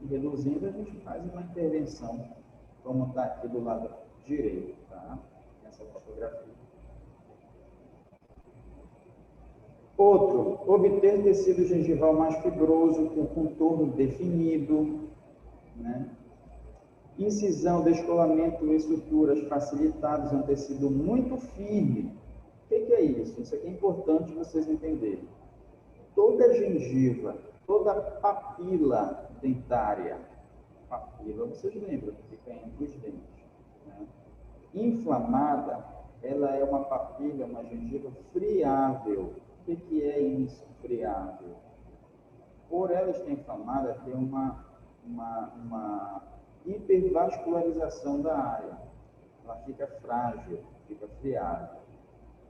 reduzindo, a gente faz uma intervenção, como está aqui do lado direito, tá? Nessa fotografia. Outro, obter tecido gengival mais fibroso, com contorno definido, né? Incisão, descolamento e suturas facilitados, é um tecido muito firme. O que é isso? Isso aqui é importante vocês entenderem. Toda gengiva, toda papila dentária, papila, vocês lembram que fica entre os dentes, né? Inflamada, ela é uma papila, uma gengiva friável. O que é isso, friável? Por ela estar inflamada, tem uma hipervascularização da área. Ela fica frágil, fica friável.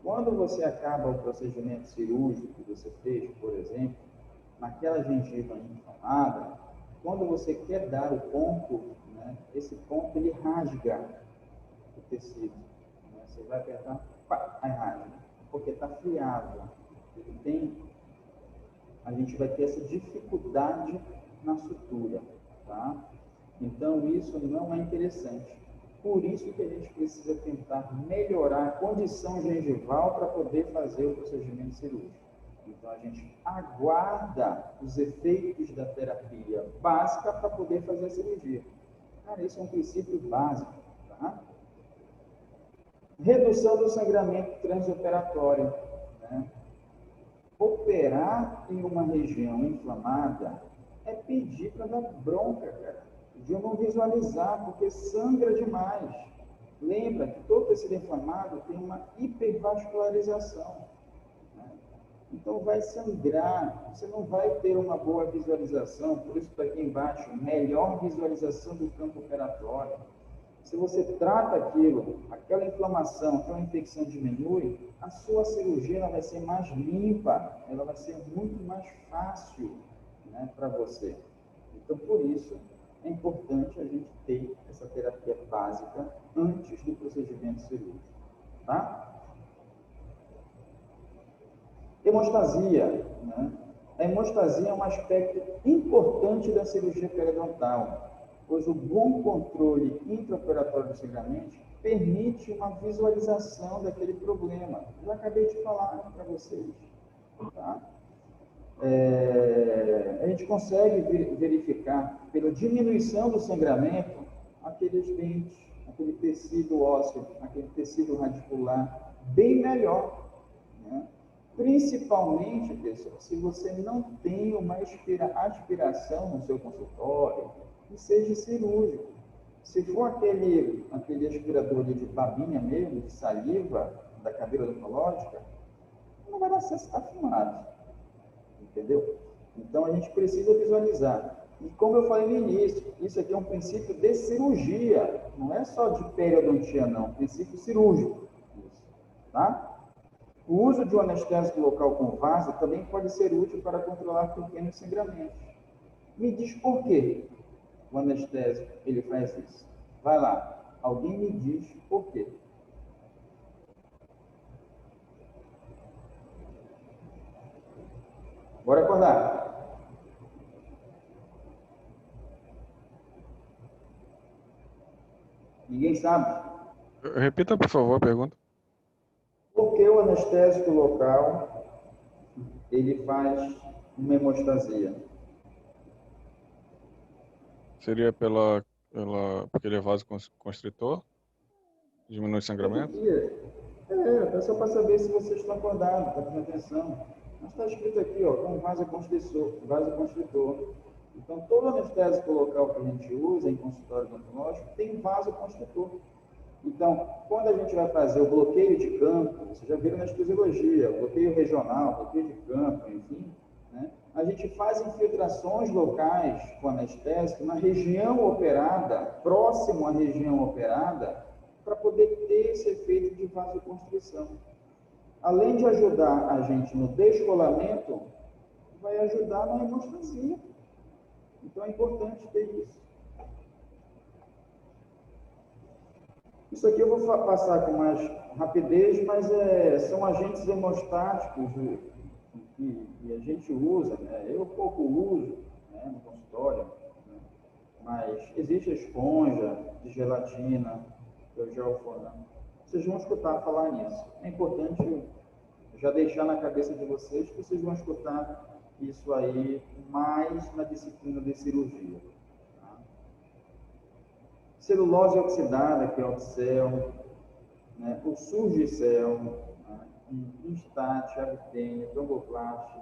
Quando você acaba o procedimento cirúrgico que você fez, por exemplo, naquela gengiva inflamada, quando você quer dar o ponto, né, esse ponto ele rasga o tecido. Né? Você vai apertar, pá, aí rasga, porque está friável. A gente vai ter essa dificuldade na sutura, tá? Então, isso não é interessante. Por isso que a gente precisa tentar melhorar a condição gengival para poder fazer o procedimento cirúrgico. Então, a gente aguarda os efeitos da terapia básica para poder fazer a cirurgia. Cara, isso é um princípio básico, tá? Redução do sangramento transoperatório, né? Operar em uma região inflamada é pedir para dar bronca, cara. De eu não visualizar, porque sangra demais. Lembra que todo tecido inflamado tem uma hipervascularização. Né? Então vai sangrar, você não vai ter uma boa visualização, por isso está aqui embaixo, melhor visualização do campo operatório. Se você trata aquilo, aquela inflamação, aquela infecção diminui, a sua cirurgia ela vai ser mais limpa, ela vai ser muito mais fácil, né, para você. Então, por isso, é importante a gente ter essa terapia básica antes do procedimento cirúrgico, tá? Hemostasia, né? A hemostasia é um aspecto importante da cirurgia periodontal, pois o bom controle intraoperatório do sangramento permite uma visualização daquele problema. Já acabei de falar para vocês, tá? A gente consegue verificar, pela diminuição do sangramento, aqueles dentes, aquele tecido ósseo, aquele tecido radicular, bem melhor, né? Principalmente, pessoal, se você não tem uma aspiração no seu consultório, que seja cirúrgico. Se for aquele aspirador de babinha mesmo, de saliva, da cadeira odontológica, não vai dar certo, está fumado. Entendeu? Então, a gente precisa visualizar. E como eu falei no início, isso aqui é um princípio de cirurgia. Não é só de periodontia, não. É um princípio cirúrgico. Isso, tá? O uso de um anestésico local com vaso também pode ser útil para controlar pequenos sangramentos. Me diz por quê o anestésico ele faz isso. Vai lá. Alguém me diz por quê. Bora acordar. Ninguém sabe? Repita, por favor, a pergunta. Por que o anestésico local ele faz uma hemostasia? Seria porque ele é vasoconstritor? Diminui o sangramento? É só para saber se vocês estão acordados, está prestando atenção. Mas está escrito aqui, ó, como vasoconstritor. Então, todo anestésico local que a gente usa em consultório odontológico tem vasoconstritor. Então, quando a gente vai fazer o bloqueio de campo, vocês já viram na anestesiologia, o bloqueio regional, bloqueio de campo, enfim, né? A gente faz infiltrações locais com anestésico na região operada, próximo à região operada, para poder ter esse efeito de vasoconstrição. Além de ajudar a gente no descolamento, vai ajudar na hemostasia. Então, é importante ter isso. Isso aqui eu vou passar com mais rapidez, mas são agentes hemostáticos que a gente usa, né? Eu pouco uso, né, no consultório, né? Mas existe a esponja de gelatina, que é o gelforã. Vocês vão escutar falar nisso. É importante já deixar na cabeça de vocês que vocês vão escutar isso aí mais na disciplina de cirurgia. Celulose oxidada, que é o Oxel, né? O Surgicel, né? Instat, Abtene, Tromboplast,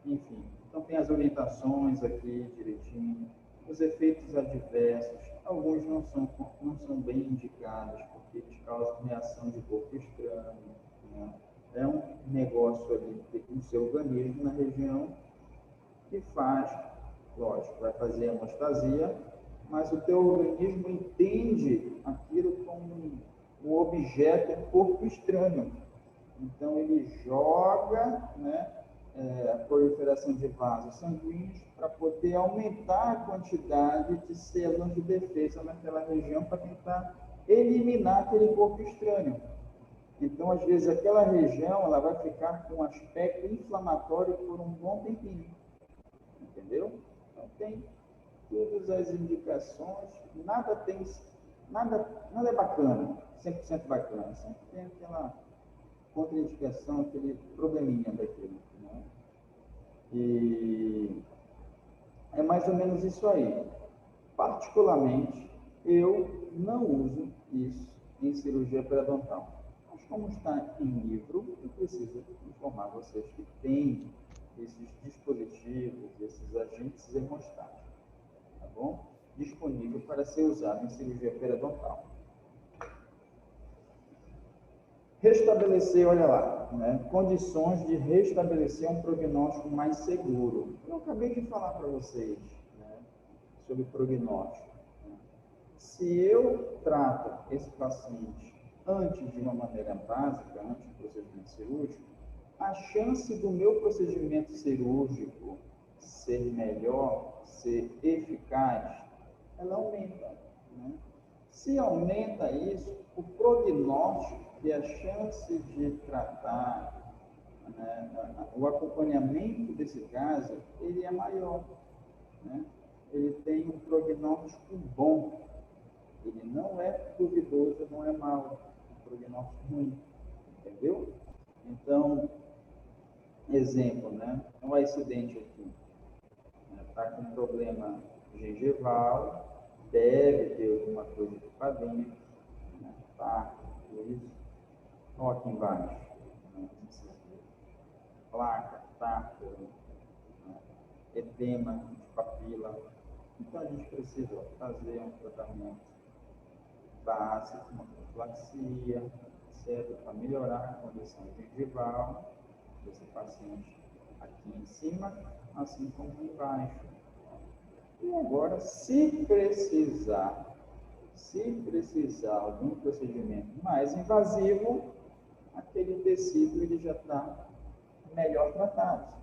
enfim. Então, tem as orientações aqui direitinho, os efeitos adversos, alguns não são bem indicados, porque eles causam reação de corpo estranho, né? É um negócio ali no seu organismo, na região, que faz, lógico, vai fazer hemostasia, mas o teu organismo entende aquilo como um objeto, um corpo estranho. Então, ele joga, né, a proliferação de vasos sanguíneos para poder aumentar a quantidade de células de defesa naquela região para tentar eliminar aquele corpo estranho. Então, às vezes, aquela região ela vai ficar com um aspecto inflamatório por um bom tempinho. Entendeu? Então, tem todas as indicações, nada é bacana, 100% bacana, sempre tem aquela contraindicação, aquele probleminha daquilo, né? E é mais ou menos isso aí. Particularmente, eu não uso isso em cirurgia periodontal. Mas como está em livro, eu preciso informar vocês que tem esses dispositivos, esses agentes hemostáticos, tá bom? Disponível para ser usado em cirurgia periodontal. Restabelecer, olha lá, né? Condições de restabelecer um prognóstico mais seguro. Eu acabei de falar para vocês, né, sobre prognóstico. Né? Se eu trato esse paciente antes de uma maneira básica, antes do procedimento cirúrgico, a chance do meu procedimento cirúrgico ser melhor, ser eficaz, ela aumenta, né? Se aumenta isso, o prognóstico e a chance de tratar, né, o acompanhamento desse caso, ele é maior, né? Ele tem um prognóstico bom, ele não é duvidoso, não é mau, é um prognóstico ruim, entendeu? Então, exemplo, né? Um acidente aqui, está com problema gengival, deve ter alguma coisa de padrinho, né? Tá, isso. Olha aqui embaixo, né? Placa, tato, né? Edema de papila. Então a gente precisa fazer um tratamento básico, uma profilaxia, certo? Para melhorar a condição gengival desse paciente aqui em cima, assim como embaixo. E agora, se precisar algum procedimento mais invasivo, aquele tecido ele já está melhor tratado.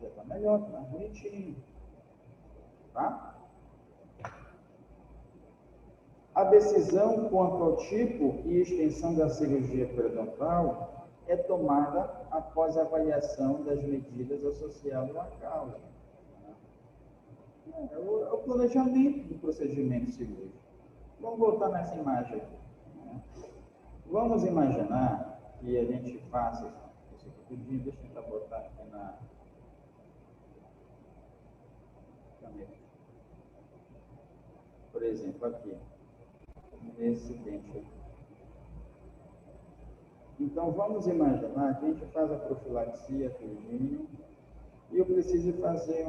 Já está melhor, está bonitinho. Tá? A decisão quanto ao tipo e extensão da cirurgia periodontal é tomada após a avaliação das medidas associadas à causa. É o planejamento do procedimento cirúrgico. Vamos voltar nessa imagem aqui, né? Vamos imaginar que a gente faça isso aqui tudinho. Deixa eu tentar botar aqui na caneta. Por exemplo, aqui, nesse dente aqui. Então, vamos imaginar que a gente faz a profilaxia tudinho e eu preciso fazer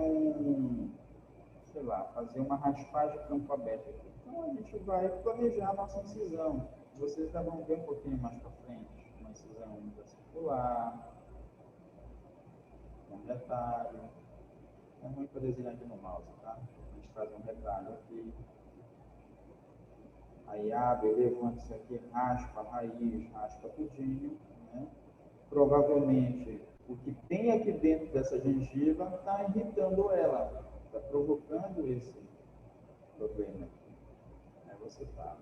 fazer uma raspagem campo aberto aqui. Então, a gente vai planejar a nossa incisão. Vocês já vão ver um pouquinho mais para frente. Uma incisão circular, um retalho. É ruim para desenhar aqui no mouse, tá? A gente faz um retalho aqui. Aí abre, levanta isso aqui, raspa a raiz, raspa tudinho, né? Provavelmente, o que tem aqui dentro dessa gengiva está irritando ela. Está provocando esse problema aqui. Aí você está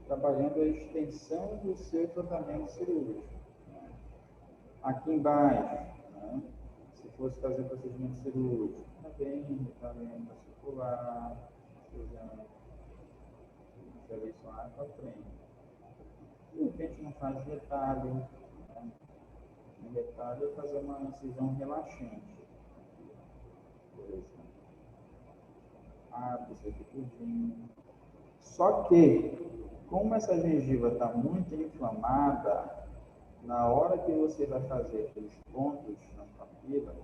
trabalhando a extensão do seu tratamento cirúrgico. Né? Aqui embaixo, né? Se fosse fazer procedimento cirúrgico, também está circular, isso lá para frente. De repente não faz retalho. Né? Um retalho é fazer uma incisão relaxante, por exemplo. Isso aqui tudinho. Só que, como essa gengiva está muito inflamada, na hora que você vai fazer aqueles pontos nas papilas,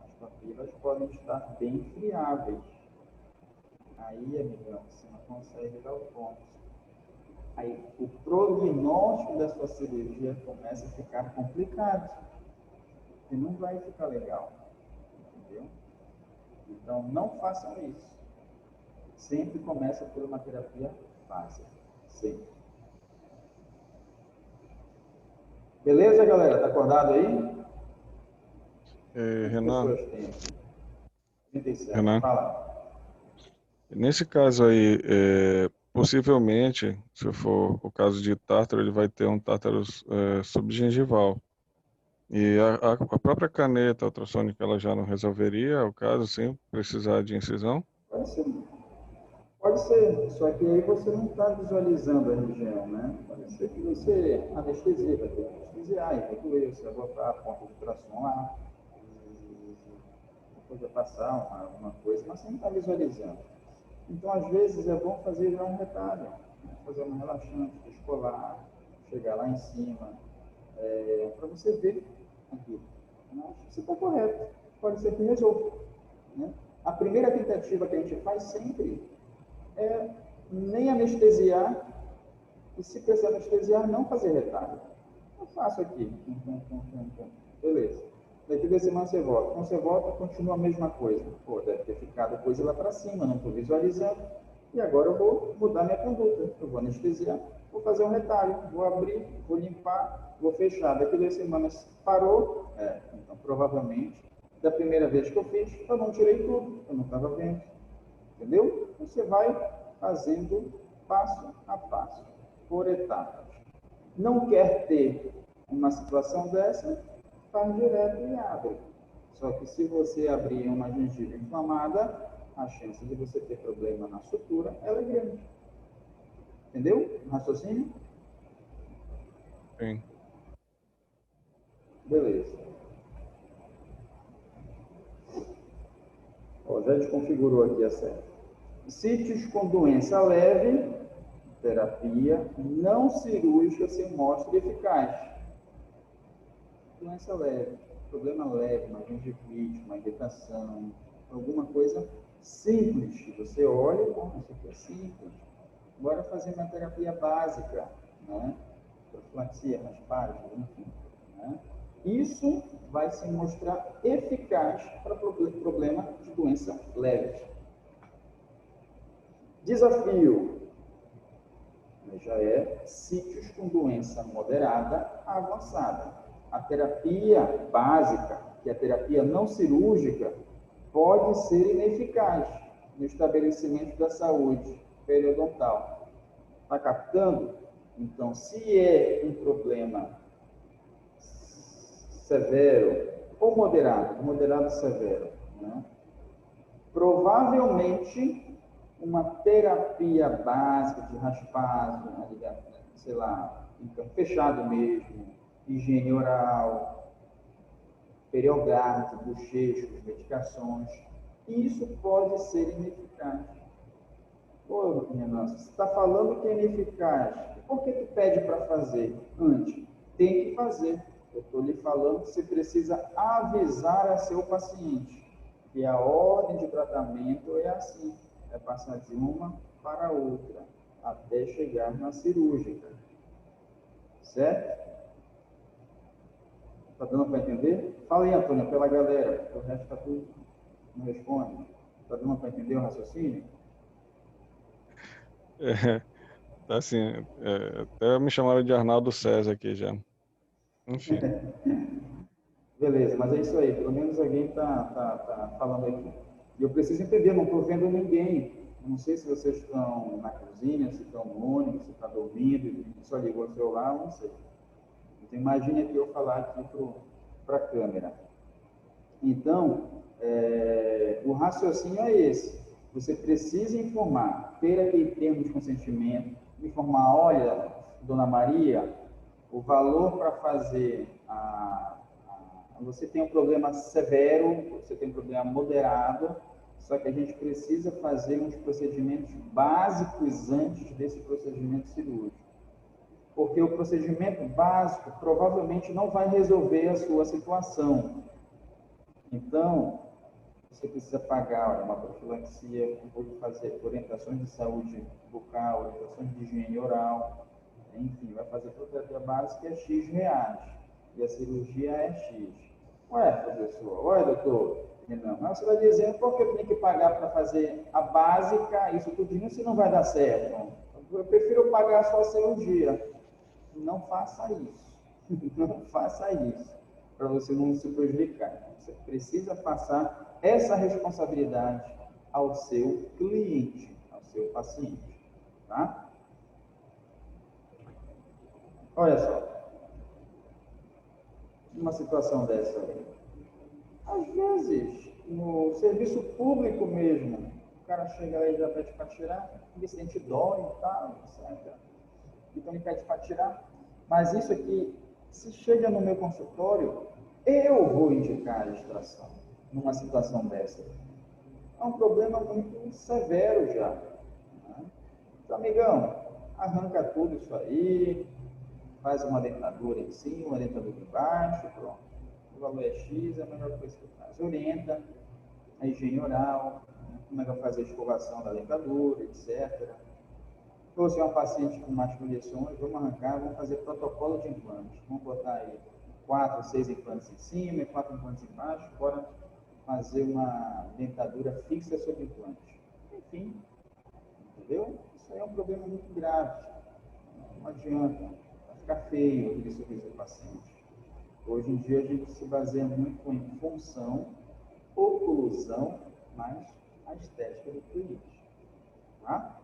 as papilas podem estar bem friáveis. Aí, amigão, você não consegue dar os pontos. Aí, o prognóstico da sua cirurgia começa a ficar complicado. E não vai ficar legal. Entendeu? Então, não façam isso. Sempre começa por uma terapia básica. Sempre. Beleza, galera? Tá acordado aí? Quantas Renan, pessoas tem? 37. Renan, Fala. nesse caso aí, possivelmente, se for o caso de tártaro, ele vai ter um tártaro subgengival. E a própria caneta ultrassônica, ela já não resolveria o caso, sem precisar de incisão? Pode ser. Pode ser, só que aí você não está visualizando a região, né? Pode ser que você anestesia, vai ter que anestesiar, e vai doer, você vai botar a ponta de ultrassom lá, e depois vai passar alguma coisa, mas você não está visualizando. Então, às vezes, é bom fazer já um retalho, né? Fazer um relaxante, escolar, chegar lá em cima, para você ver aquilo. Mas você está correto, pode ser que resolva, né? A primeira tentativa que a gente faz sempre é nem anestesiar, e se precisar anestesiar, não fazer retalho. Eu faço aqui. Beleza. Daqui 2 semanas você volta. Quando você volta, continua a mesma coisa. Pô, deve ter ficado coisa lá para cima, não estou visualizando. E agora eu vou mudar minha conduta. Eu vou anestesiar, vou fazer um retalho, vou abrir, vou limpar, vou fechar. Daqui 2 semanas parou. Então, provavelmente, da primeira vez que eu fiz, eu não tirei tudo, eu não estava vendo. Entendeu? Você vai fazendo passo a passo, por etapas. Não quer ter uma situação dessa, faz direto e abre. Só que se você abrir uma gengiva inflamada, a chance de você ter problema na sutura ela é grande. Entendeu? Raciocínio? Sim. Beleza. Ó, já desconfigurou aqui a série. Sítios com doença leve, terapia não cirúrgica se mostra eficaz. Doença leve, problema leve, uma gengivite, uma irritação, alguma coisa simples, que você olha, isso aqui é simples. Bora fazer uma terapia básica, né? Profilaxia, raspagem, enfim. Né? Isso vai se mostrar eficaz para problema de doença leve. Desafio. Já é sítios com doença moderada a avançada. A terapia básica, que é a terapia não cirúrgica, pode ser ineficaz no estabelecimento da saúde periodontal. Está captando? Então, se é um problema severo ou moderado severo, né? Provavelmente uma terapia básica de raspagem, sei lá, então, fechado mesmo, higiene oral, periogarte, bochechos, medicações, isso pode ser ineficaz. Pô, Renan, você está falando que é ineficaz, por que tu pede para fazer antes? Tem que fazer. Eu estou lhe falando que você precisa avisar a seu paciente que a ordem de tratamento é assim, é passar de uma para a outra, até chegar na cirúrgica. Certo? Está dando para entender? Fala aí, Antônio, pela galera, o resto está tudo, não responde. Está dando para entender o raciocínio? Tá assim, até me chamaram de Arnaldo César aqui já. Enfim. Beleza, mas é isso aí, pelo menos alguém tá falando aqui. E eu preciso entender, não estou vendo ninguém. Não sei se vocês estão na cozinha, se estão no ônibus, se está dormindo, e só ligou o celular, não sei. Então, imagine aqui eu falar aqui para a câmera. Então, o raciocínio é esse. Você precisa informar, ter aquele termo de consentimento, informar, olha, Dona Maria, o valor para fazer você tem um problema severo, você tem um problema moderado, só que a gente precisa fazer uns procedimentos básicos antes desse procedimento cirúrgico. Porque o procedimento básico provavelmente não vai resolver a sua situação. Então, você precisa pagar uma profilaxia, vou fazer orientações de saúde bucal, orientações de higiene oral, enfim, vai fazer a terapia básica é X reais e a cirurgia é X. Ué, professor, ué, doutor, não, mas você está dizendo por que eu tenho que pagar para fazer a básica, isso tudinho, se não vai dar certo? Eu prefiro pagar só a cirurgia. Não faça isso. Não faça isso. para você não se prejudicar. Você precisa passar essa responsabilidade ao seu cliente, ao seu paciente, tá? Olha só, uma situação dessa aí. Às vezes, no serviço público mesmo, o cara chega aí e já pede para tirar, ele sente dó e tal, etc. Então ele pede para tirar. Mas isso aqui, se chega no meu consultório, eu vou indicar a extração numa situação dessa. É um problema muito severo já. Né? Então, amigão, arranca tudo isso aí, faz uma dentadura em cima, uma dentadura embaixo, pronto. O valor é X, é a melhor coisa que faz. Orienta a higiene oral, né? Como é que vai fazer a escovação da dentadura, etc. Ou se é uma paciente com mais projeções, vamos arrancar, vamos fazer protocolo de implantes. Vamos botar aí 4, 6 implantes em cima e 4 implantes embaixo, bora fazer uma dentadura fixa sobre implante. Enfim, entendeu? Isso aí é um problema muito grave. Não adianta, vai ficar feio aquele sorriso do paciente. Hoje em dia a gente se baseia muito em função, oclusão, mas a estética do cliente. Tá?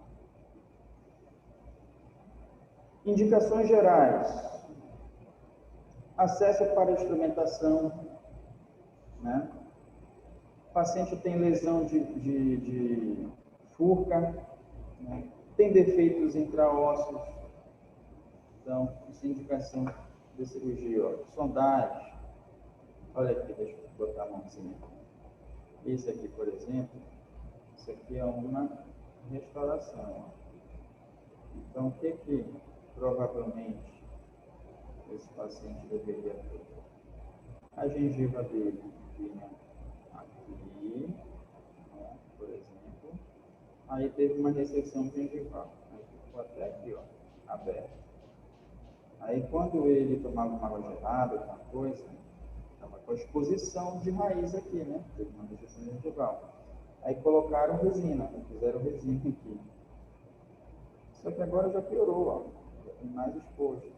Indicações gerais. Acesso para instrumentação, né? O paciente tem lesão de furca, né? Tem defeitos intraósseos, então, isso é indicação de cirurgia. Ó. Sondagem, olha aqui, deixa eu botar a mãozinha. Esse aqui, por exemplo, isso aqui é uma restauração. Ó. Então, o que provavelmente esse paciente deveria ter? A gengiva dele vinha aqui, né, por exemplo, aí teve uma recessão gengival, aí ficou até aqui, ó, aberto. Aí quando ele tomava uma água gelada, alguma coisa, estava com a exposição de raiz aqui, né, teve uma recessão gengival. Aí colocaram resina, fizeram resina aqui. Só que agora já piorou, ó, já tem mais exposto.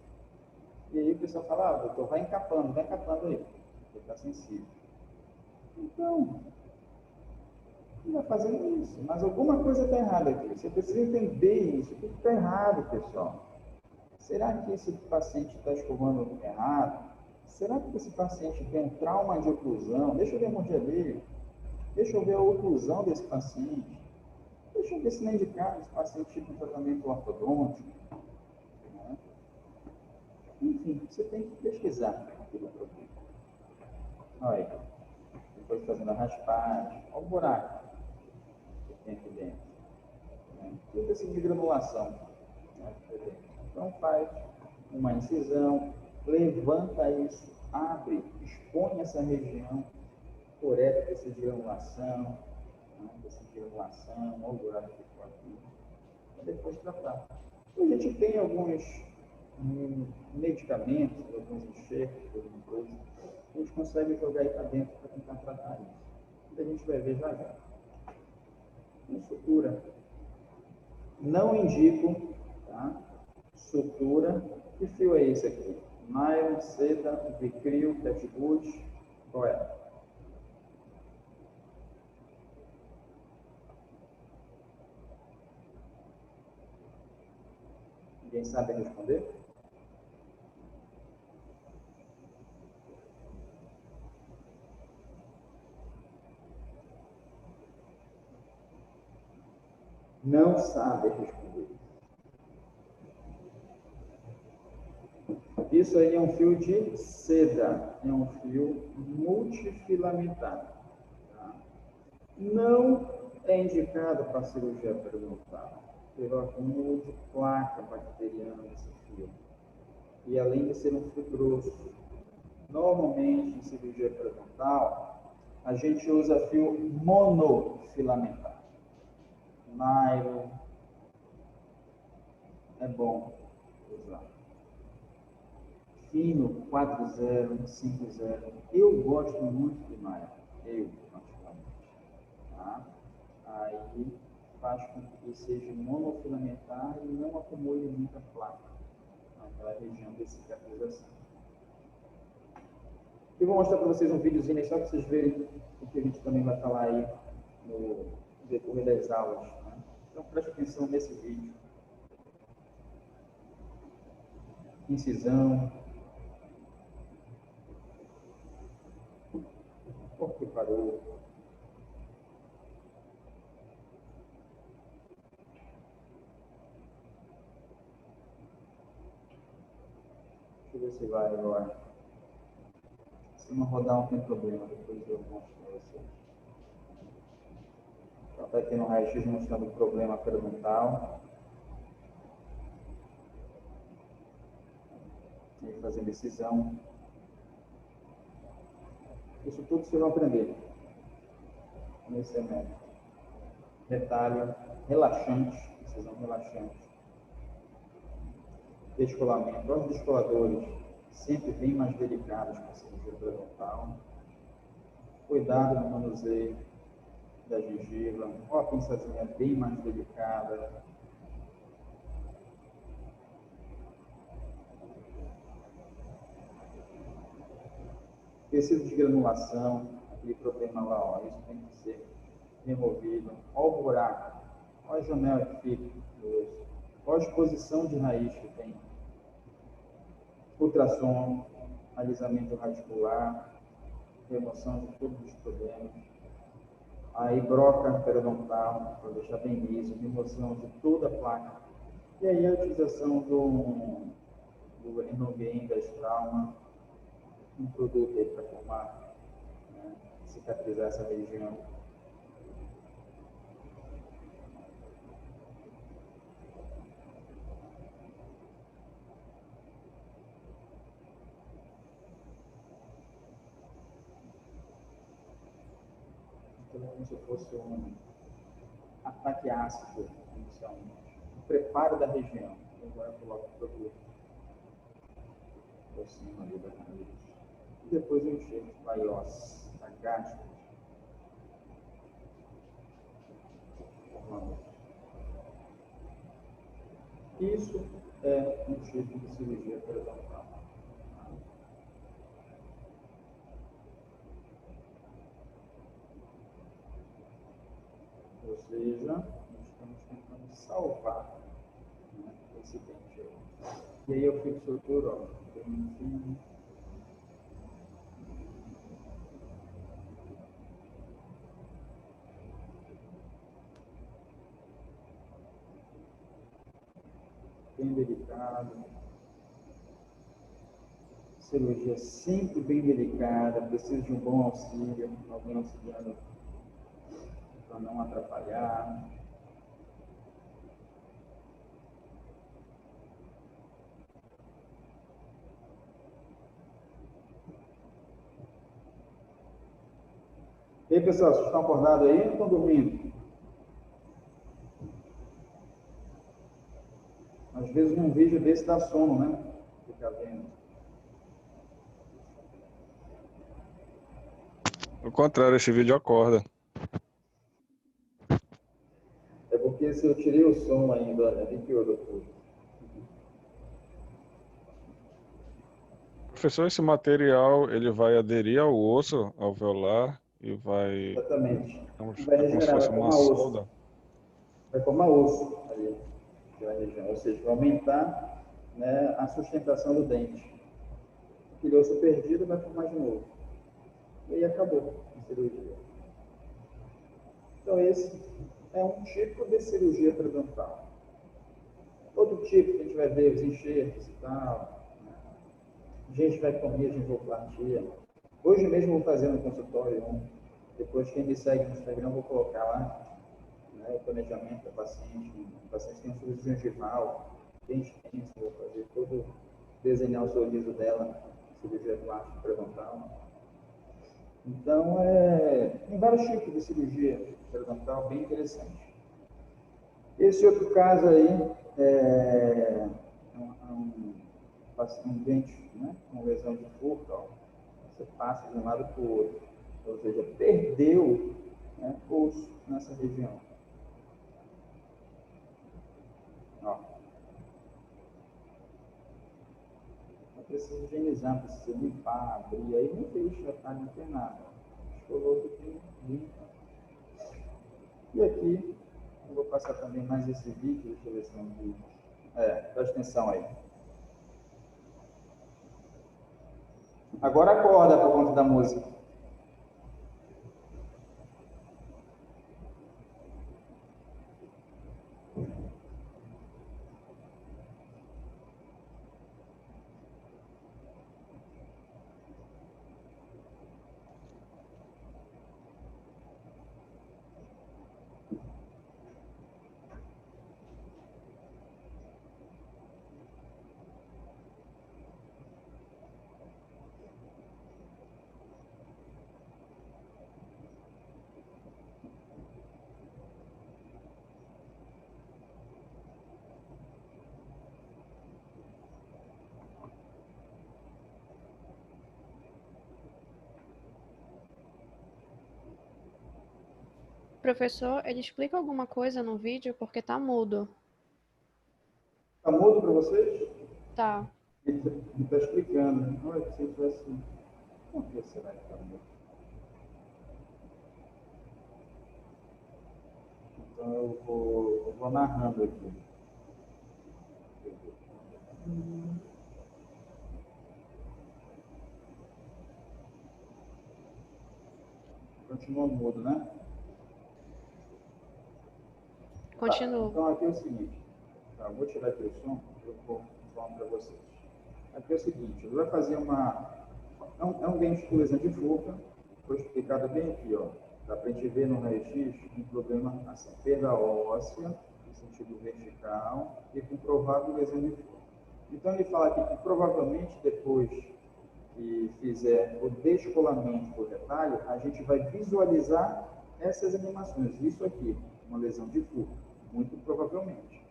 E aí o pessoal fala, doutor, vai encapando aí, porque está sensível. Então, ele vai fazendo isso, mas alguma coisa está errada aqui. Você precisa entender isso. O que está errado, pessoal? Será que esse paciente está escovando errado? Será que esse paciente tem um trauma de oclusão? Deixa eu ver a hemorragia dele. Deixa eu ver a oclusão desse paciente. Deixa eu ver se não é indicado esse paciente com tratamento ortodôntico. Né? Enfim, você tem que pesquisar aquilo para ver. Olha aí. Depois fazendo a raspagem. Olha o buraco que tem aqui dentro. Né? Tudo esse de granulação. Né? Então faz uma incisão, levanta isso, abre, expõe essa região, coreta dessa granulação, né? Olha o buraco que ficou aqui. Para depois tratar. A gente tem alguns medicamentos, alguns enxertos, alguma coisa, a gente consegue jogar aí para dentro para tentar tratar isso. A gente vai ver já já. Sutura. Não indico, tá? Sutura. Que fio é esse aqui? Nylon, seda, Vicryl, Petwood. Qual é? Ninguém sabe responder? Não sabe responder. Isso aí é um fio de seda, é um fio multifilamentar. Tá? Não é indicado para cirurgia periodontal, pelo acúmulo de placa bacteriana nesse fio. E além de ser um fio grosso, normalmente em cirurgia periodontal, a gente usa fio monofilamentar. Nylon é bom usar. Fino 4,0, 5,0. Eu gosto muito de nylon. Eu, particularmente. Tá? Aí faz com que seja monofilamentar e não acumule muita placa naquela região de cicatrização. Eu vou mostrar para vocês um videozinho aí, só para vocês verem o que a gente também vai falar aí no decorrer das aulas. Né? Então, preste atenção nesse vídeo. Incisão. Por que parou? Deixa eu ver se vai agora. Se não rodar, não tem problema. Depois eu mostro para vocês. Então, está aqui no raio-x mostrando o problema periodontal. E fazendo incisão. Isso tudo vocês vão aprender nesse semestre. Retalho, relaxante, incisão relaxante. Descolamento. Os descoladores sempre bem mais delicados para a cirurgia periodontal. Cuidado no manuseio da gengiva. Ó, a pinçazinha bem mais delicada. Tecido de granulação, aquele problema lá, ó, isso tem que ser removido. Olha o buraco, olha a janela que fica do osso, olha a exposição de raiz que tem. Ultrassom, alisamento radicular, remoção de todos os problemas. Aí broca periodontal, para deixar bem liso, remoção de toda a placa. E aí a utilização do Enogain, da Strauma, um produto aí para formar, né, cicatrizar essa região. Então, como se fosse um ataque ácido, inicialmente. O preparo da região. Agora eu coloco o produto por cima ali da raiz. E depois eu enxergo a iós, a gasta. Isso é um tipo de cirurgia periodontal. Ou seja, nós estamos tentando salvar, né, esse dente aí. E aí eu fixo tudo, ó, bem fino. Bem delicado. Cirurgia sempre bem delicada, precisa de um bom auxílio, alguém auxiliando para não atrapalhar. E aí, pessoal, vocês estão acordados aí ou estão dormindo? Às vezes num vídeo desse dá sono, né? Fica vendo. Ao contrário, esse vídeo acorda. É porque se eu tirei o som ainda, olha, nem pior doutor. Professor, esse material ele vai aderir ao osso alveolar e vai, Exatamente. digamos, Vai é como se regenerar, fosse vai uma formar osso. solda. Vai formar osso ali, naquela região. Ou seja, vai aumentar, né, a sustentação do dente. Aquele osso perdido vai formar de novo. E aí acabou a cirurgia. Então esse é um tipo de cirurgia periodontal. Outro tipo que a gente vai ver, os enxertos e tal, né? Gengivectomia, gengivoplastia. Hoje mesmo vou fazer no consultório, depois quem me segue no Instagram, vou colocar lá, né, o planejamento da paciente. O paciente tem um sorriso gengival, bem extenso, vou fazer todo, desenhar o sorriso dela, cirurgia plástica periodontal. Então, tem vários tipos de cirurgia periodontal bem interessante. Esse outro caso aí é um dente, né, com lesão de furto, ó, você passa de um lado para o outro, ou seja, perdeu, né, osso nessa região. Ó. precisa higienizar, precisa limpar, abrir, aí não fez retalho, não tem nada. Escolou que tem limpa. E aqui, eu vou passar também mais esse vídeo, deixa eu ver se é um vídeo. Presta atenção aí. Agora acorda por conta da música. Professor, ele explica alguma coisa no vídeo porque tá mudo. Está mudo para vocês? Tá. Ele está explicando. Olha, se ele tivesse... Por que será que está mudo? Então eu vou narrando aqui. Continua mudo, né? Continua. Então aqui é o seguinte. Tá, eu vou tirar aqui o som, eu vou falar para vocês. Aqui é o seguinte, ele vai fazer é um dente de colisão de forca, foi explicado bem aqui, ó. Dá para a gente ver no raio-x um problema assim, perda óssea, no sentido vertical, e com provável lesão de forca. Então ele fala aqui que provavelmente depois que fizer o descolamento do retalho, a gente vai visualizar essas animações. Isso aqui, uma lesão de forca, muito provavelmente.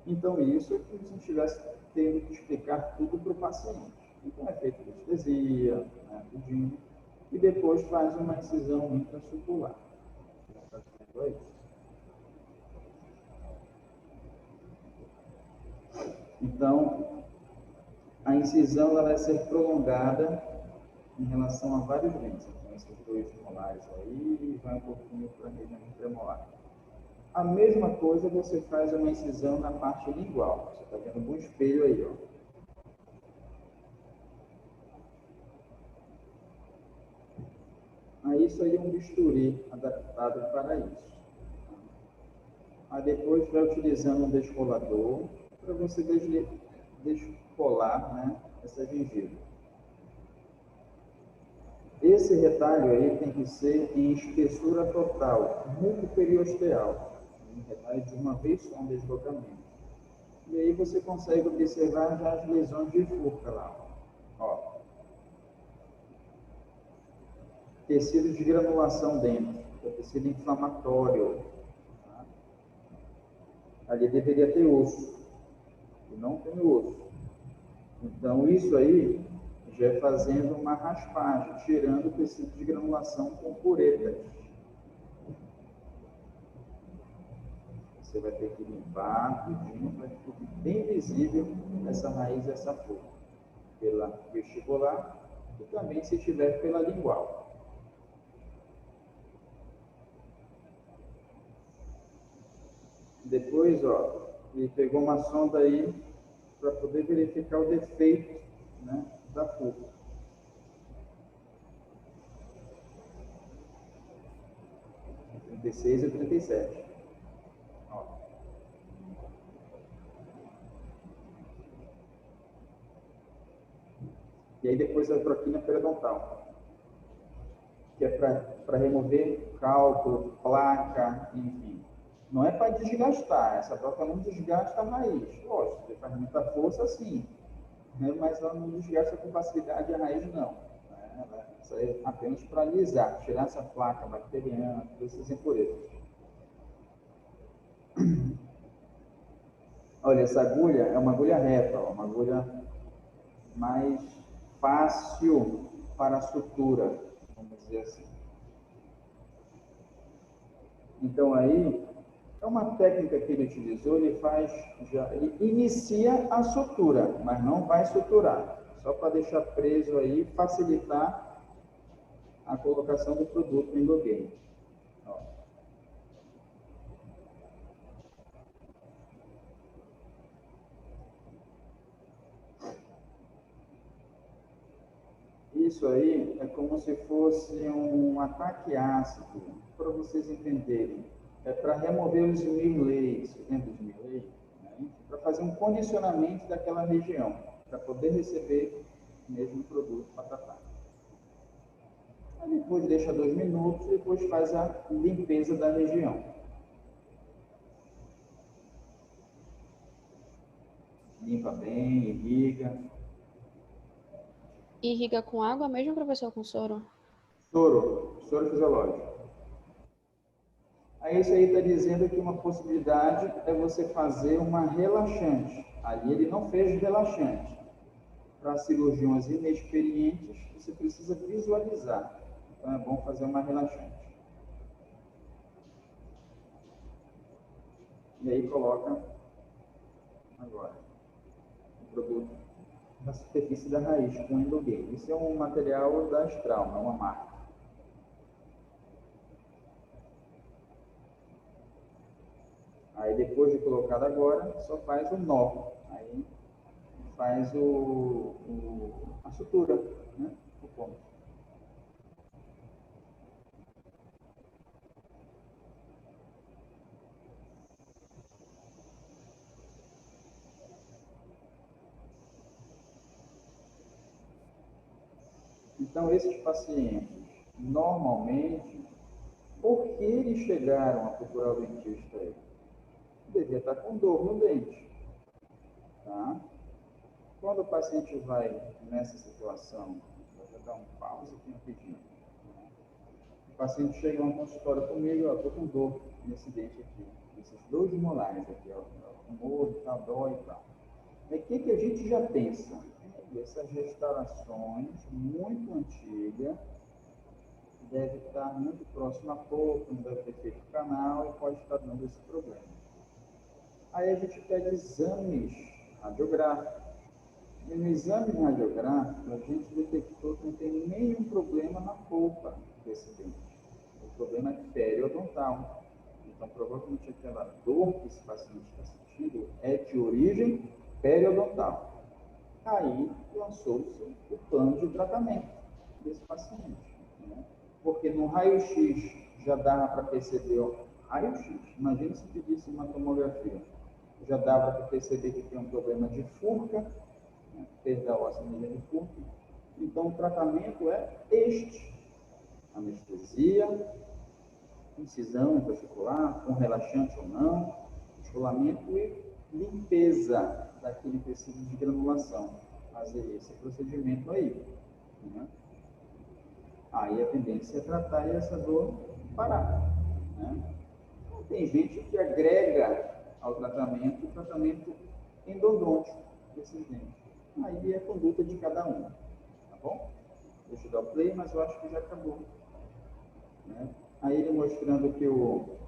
Então isso é como se a gente estivesse tendo que explicar tudo para o paciente. Então é feita anestesia, né, tudinho, e depois faz uma incisão intrassupular. Está vendo aí? Então, a incisão ela vai ser prolongada em relação a vários dentes. Então, esses dois molares aí, vai um pouquinho para a região premolar. A mesma coisa você faz uma incisão na parte lingual. Você está vendo um espelho aí, ó. Aí isso aí é um bisturi adaptado para isso. Aí depois vai utilizando um descolador para você descolar, né, essa gengiva. Esse retalho aí tem que ser em espessura total, mucoperiosteal. Um retalho de uma vez só, um deslocamento. E aí você consegue observar já as lesões de forca lá. Ó. Tecido de granulação dentro, tecido inflamatório. Tá? Ali deveria ter osso, e não tem osso. Então, isso aí já é fazendo uma raspagem, tirando o tecido de granulação com puretas. Você vai ter que limpar tudinho, vai ficar bem visível essa raiz, essa forca, pela vestibular e também se tiver pela lingual. Depois, ó, ele pegou uma sonda aí para poder verificar o defeito, né, da forca. Entre 36 e 37. Ó. E aí depois a troquina periodontal, que é para remover cálculo, placa, enfim. Não é para desgastar, essa troca não desgasta a raiz. Lógico, você faz muita força, sim, né? Mas ela não desgasta com facilidade a raiz, não. Isso é apenas para alisar, tirar essa placa bacteriana, todas essas impurezas. Olha, essa agulha é uma agulha reta, ó, uma agulha mais fácil para a sutura, vamos dizer assim. Então aí, é uma técnica que ele utilizou, ele inicia a sutura, mas não vai suturar. Só para deixar preso aí e facilitar a colocação do produto no endogame. Ó. Isso aí é como se fosse um ataque ácido, para vocês entenderem. É para remover os Smiley, lembra dos Smiley? Né? Para fazer um condicionamento daquela região, para poder receber o mesmo produto para tratar. Aí depois deixa 2 minutos e depois faz a limpeza da região. Limpa bem, irriga. Irriga com água mesmo, professor, com soro? Soro fisiológico. Aí isso aí está dizendo que uma possibilidade é você fazer uma relaxante. Ali ele não fez relaxante. Para cirurgiões inexperientes, você precisa visualizar. Então é bom fazer uma relaxante. E aí coloca agora o produto na superfície da raiz com endogame. Isso é um material da Astral, não uma marca. Aí depois de colocado agora, só faz o nó. Aí faz a sutura, né? O ponto. Então, esses pacientes, normalmente, por que eles chegaram a procurar o dentista aí? Devia estar com dor no dente. Tá? Quando o paciente vai nessa situação, vou dar um pause aqui rapidinho. O paciente chega a um consultório comigo, estou com dor nesse dente aqui, esses 2 molares aqui, ó, tumor, tá, dói e tal. Aí o que a gente já pensa? Essas restaurações muito antigas, deve estar muito próximo a pouco, não deve ter feito canal e pode estar dando esse problema. Aí a gente pede exames radiográficos. E no exame radiográfico, a gente detectou que não tem nenhum problema na polpa desse dente. O problema é periodontal. Então, provavelmente aquela dor que esse paciente está sentindo é de origem periodontal. Aí lançou-se o plano de tratamento desse paciente. Né? Porque no raio-x já dava para perceber, ó, raio-x, imagina se pedisse uma tomografia, já dava para perceber que tem um problema de furca, né? Perda óssea de furca. Então o tratamento é este: anestesia, incisão intraarticular, com relaxante ou não, escolamento e limpeza daquele tecido de granulação. Fazer esse procedimento aí. Né? Aí a tendência é tratar essa dor parar. Né? Tem gente que agrega ao tratamento o tratamento endodôntico desses dentes. Aí é a conduta de cada um. Tá bom? Deixa eu dar o play, mas eu acho que já acabou. Né? Aí ele mostrando que o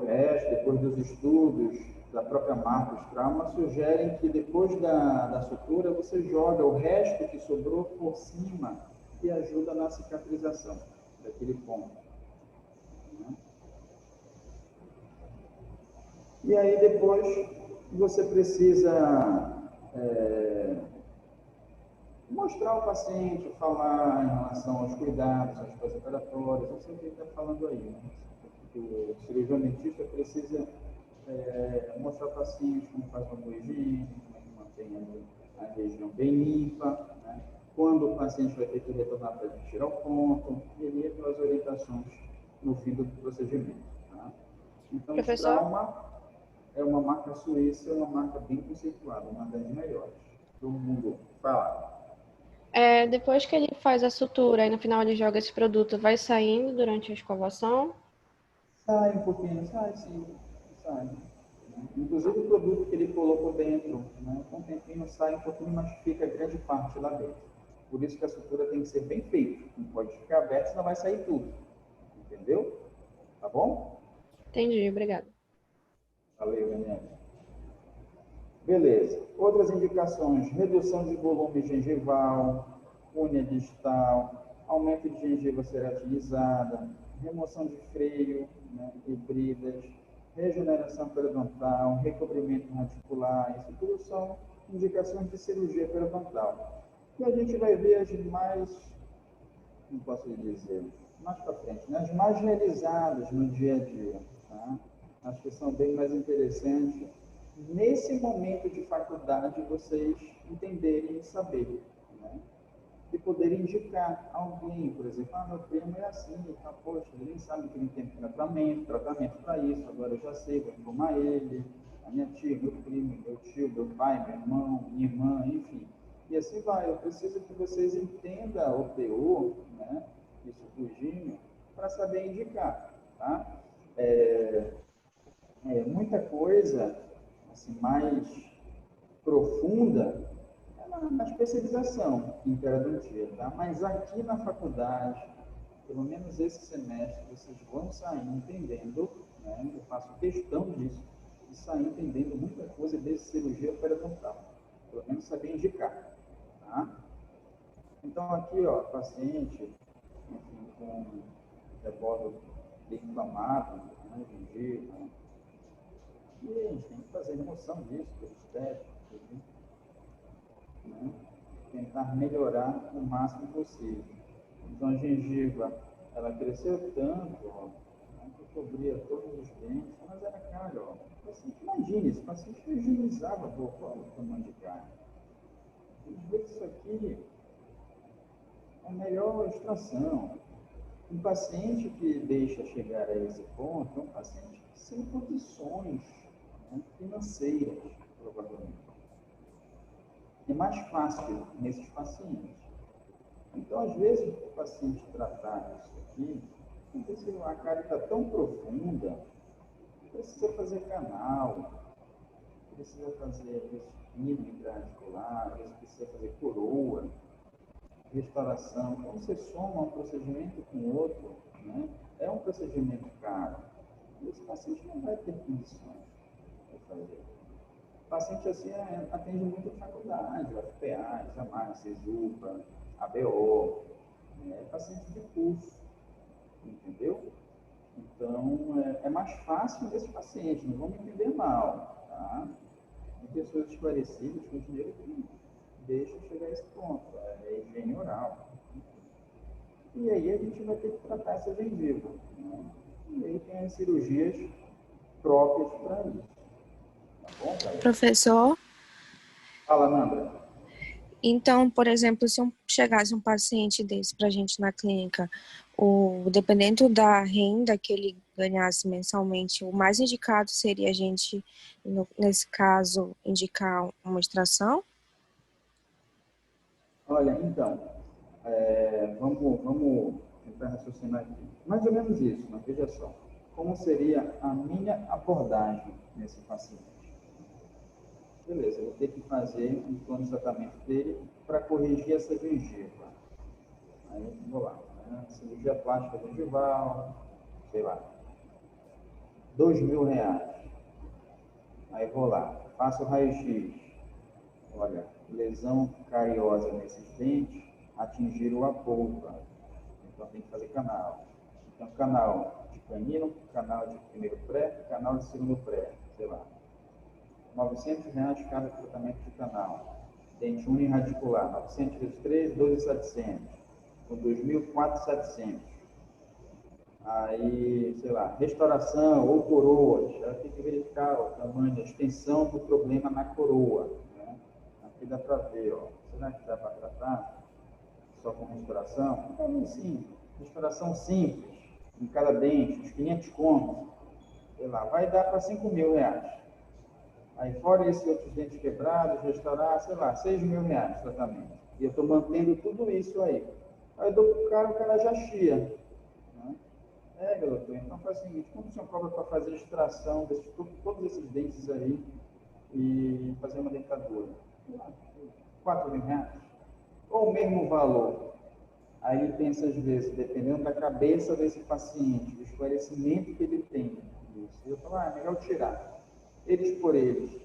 resto, depois dos estudos da própria Marcos Trauma, sugerem que depois da sutura você joga o resto que sobrou por cima e ajuda na cicatrização daquele ponto. Né? E aí depois você precisa mostrar ao paciente, falar em relação aos cuidados, às pós-operatórias, você está falando aí, né? O cirurgião dentista precisa mostrar ao paciente como faz uma boa higiene, como é que mantém a região bem limpa, né? Quando o paciente vai ter que retornar para tirar o ponto, e aquelas orientações no fim do procedimento. Tá? Então, o Trauma é uma marca suíça, uma marca bem conceituada, uma das melhores do mundo. Fala. Depois que ele faz a sutura e no final ele joga esse produto, vai saindo durante a escovação? Sai um pouquinho, sai sim, sai. Inclusive o produto que ele colocou dentro, né? Com o tempinho sai um pouquinho, mas fica grande parte lá dentro. Por isso que a sutura tem que ser bem feita, não pode ficar aberta, senão vai sair tudo. Entendeu? Tá bom? Entendi, obrigada. Valeu, Daniel. Beleza. Outras indicações: redução de volume gengival, únia distal, aumento de gengiva ceratinizada, remoção de freio, né, e bridas, regeneração periodontal, recobrimento radicular. Isso tudo são indicações de cirurgia periodontal. E a gente vai ver as mais, não posso dizer, mais para frente, né? As mais realizadas no dia a dia. Tá? Acho que são bem mais interessantes. Nesse momento de faculdade, vocês entenderem e saberem, né? E poderem indicar alguém, por exemplo, meu primo é assim, tá, poxa, ele nem sabe que ele tem tratamento para isso, agora eu já sei, vou informar ele, a minha tia, meu primo, meu tio, meu pai, meu irmão, minha irmã, enfim. E assim vai, eu preciso que vocês entendam o PO, né, isso tudinho, para saber indicar, tá? Muita coisa assim, mais profunda na especialização em periodontia, tá? Mas aqui na faculdade, pelo menos esse semestre, vocês vão sair entendendo, né? Eu faço questão disso, de sair entendendo muita coisa de cirurgia periodontal, pelo menos saber indicar, tá? Então aqui, ó, paciente, enfim, com rebozo bem inflamado, né, gengiva, e a gente tem que fazer remoção disso, pelos testes, né? Tentar melhorar o máximo possível. Então a gengiva, ela cresceu tanto, ó, né, que cobria todos os dentes, mas era calha, ó. O paciente, imagine, esse paciente higienizava a boca, olha o tamanho de carne. Às vezes isso aqui é a melhor extração. Um paciente que deixa chegar a esse ponto é um paciente sem condições, né, financeiras, provavelmente. É mais fácil nesses pacientes. Então, às vezes, o paciente tratar isso aqui, se a cárie está tão profunda, precisa fazer canal, precisa fazer espino intraradicular, às vezes precisa fazer coroa, restauração. Então, você soma um procedimento com o outro, né? É um procedimento caro. E esse paciente não vai ter condições de fazer. O paciente assim atende muito a faculdade, a FPA, Jamar, CESUPA, ABO, né? Paciente de curso, entendeu? Então, é mais fácil desse paciente, não vamos entender mal, tá? Tem pessoas esclarecidas com dinheiro que deixam chegar a esse ponto, é higiene oral. E aí a gente vai ter que tratar essa gengiva, né? E aí tem as cirurgias próprias para isso. Tá bom, Thaís? Professor, Fala, Nanda. então, por exemplo, se chegasse um paciente desse para a gente na clínica, dependendo da renda que ele ganhasse mensalmente, o mais indicado seria a gente, nesse caso, indicar uma extração? Olha, então, vamos tentar raciocinar aqui. Mais ou menos isso, mas veja só. Como seria a minha abordagem nesse paciente? Beleza, eu vou ter que fazer um plano de tratamento dele para corrigir essa gengiva. Aí, vou lá, né? Cirurgia plástica gengival, sei lá, R$2.000. Aí vou lá, faço o raio-x. Olha, lesão cariosa nesses dentes, atingiram a polpa. Então tem que fazer canal. Então, canal de canino, canal de primeiro pré, canal de segundo pré, sei lá. R$900 cada tratamento de canal. Dente uniradicular, 900 vezes 3, 12.700. Com 2.000, 4.700. Aí, sei lá, restauração ou coroas. Ela tem que verificar o tamanho da extensão do problema na coroa. Né? Aqui dá para ver, ó. Será que dá para tratar só com restauração? Talvez sim. Restauração simples, em cada dente, uns 500 contos. Sei lá, vai dar para R$5.000. Aí, fora esses outros dentes quebrados, restaurar, sei lá, R$6.000 de tratamento. E eu estou mantendo tudo isso aí. Aí eu dou para o cara já chia. Né? Garoto, então faz o seguinte, quanto o senhor cobra para fazer a extração de todos esses dentes aí e fazer uma dentadura? R$4.000. Ou o mesmo valor. Aí ele pensa, às vezes, dependendo da cabeça desse paciente, do esclarecimento que ele tem. Isso. Eu falo, é melhor tirar. Eles por eles,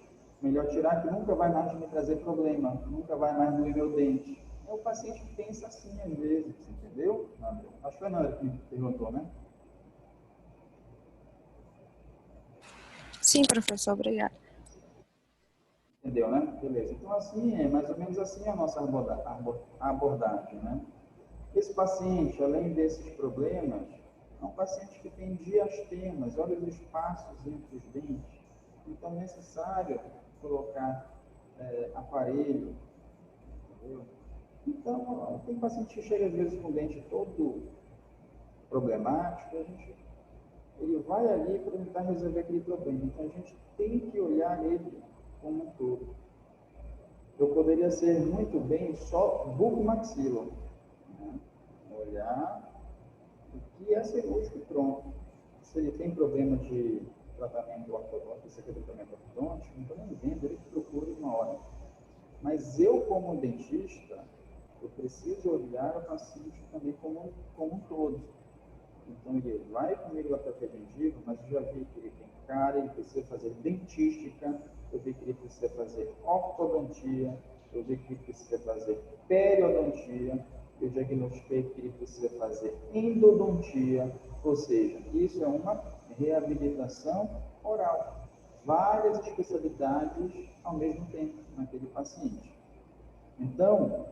melhor tirar que nunca vai mais me trazer problema, nunca vai mais doer meu dente. O paciente pensa assim às vezes, entendeu, André? Acho que foi a André que me perguntou, né? Sim, professor, obrigada. Entendeu, né? Beleza. Então, assim, é mais ou menos assim a nossa abordagem, né? Esse paciente, além desses problemas, é um paciente que tem diastemas, olha os espaços entre os dentes. Então, é necessário colocar aparelho, entendeu? Então, tem paciente que chega às vezes com o dente todo problemático, ele vai ali para tentar resolver aquele problema. Então, a gente tem que olhar ele como um todo. Eu poderia ser muito bem só bucomaxilo, né? Olhar o que é cirúrgico e pronto. Se ele tem problema de tratamento ortodôntico, isso aqui é tratamento ortodôntico, então não vendo, ele que procura uma hora. Mas eu, como dentista, eu preciso olhar o paciente também como um todo. Então ele vai comigo lá para a gengiva, mas eu já vi que ele tem cárie, ele precisa fazer dentística, eu vi que ele precisa fazer ortodontia, eu vi que ele precisa fazer periodontia, eu diagnostiquei que ele precisa fazer endodontia, ou seja, isso é uma reabilitação oral. Várias especialidades ao mesmo tempo naquele paciente. Então,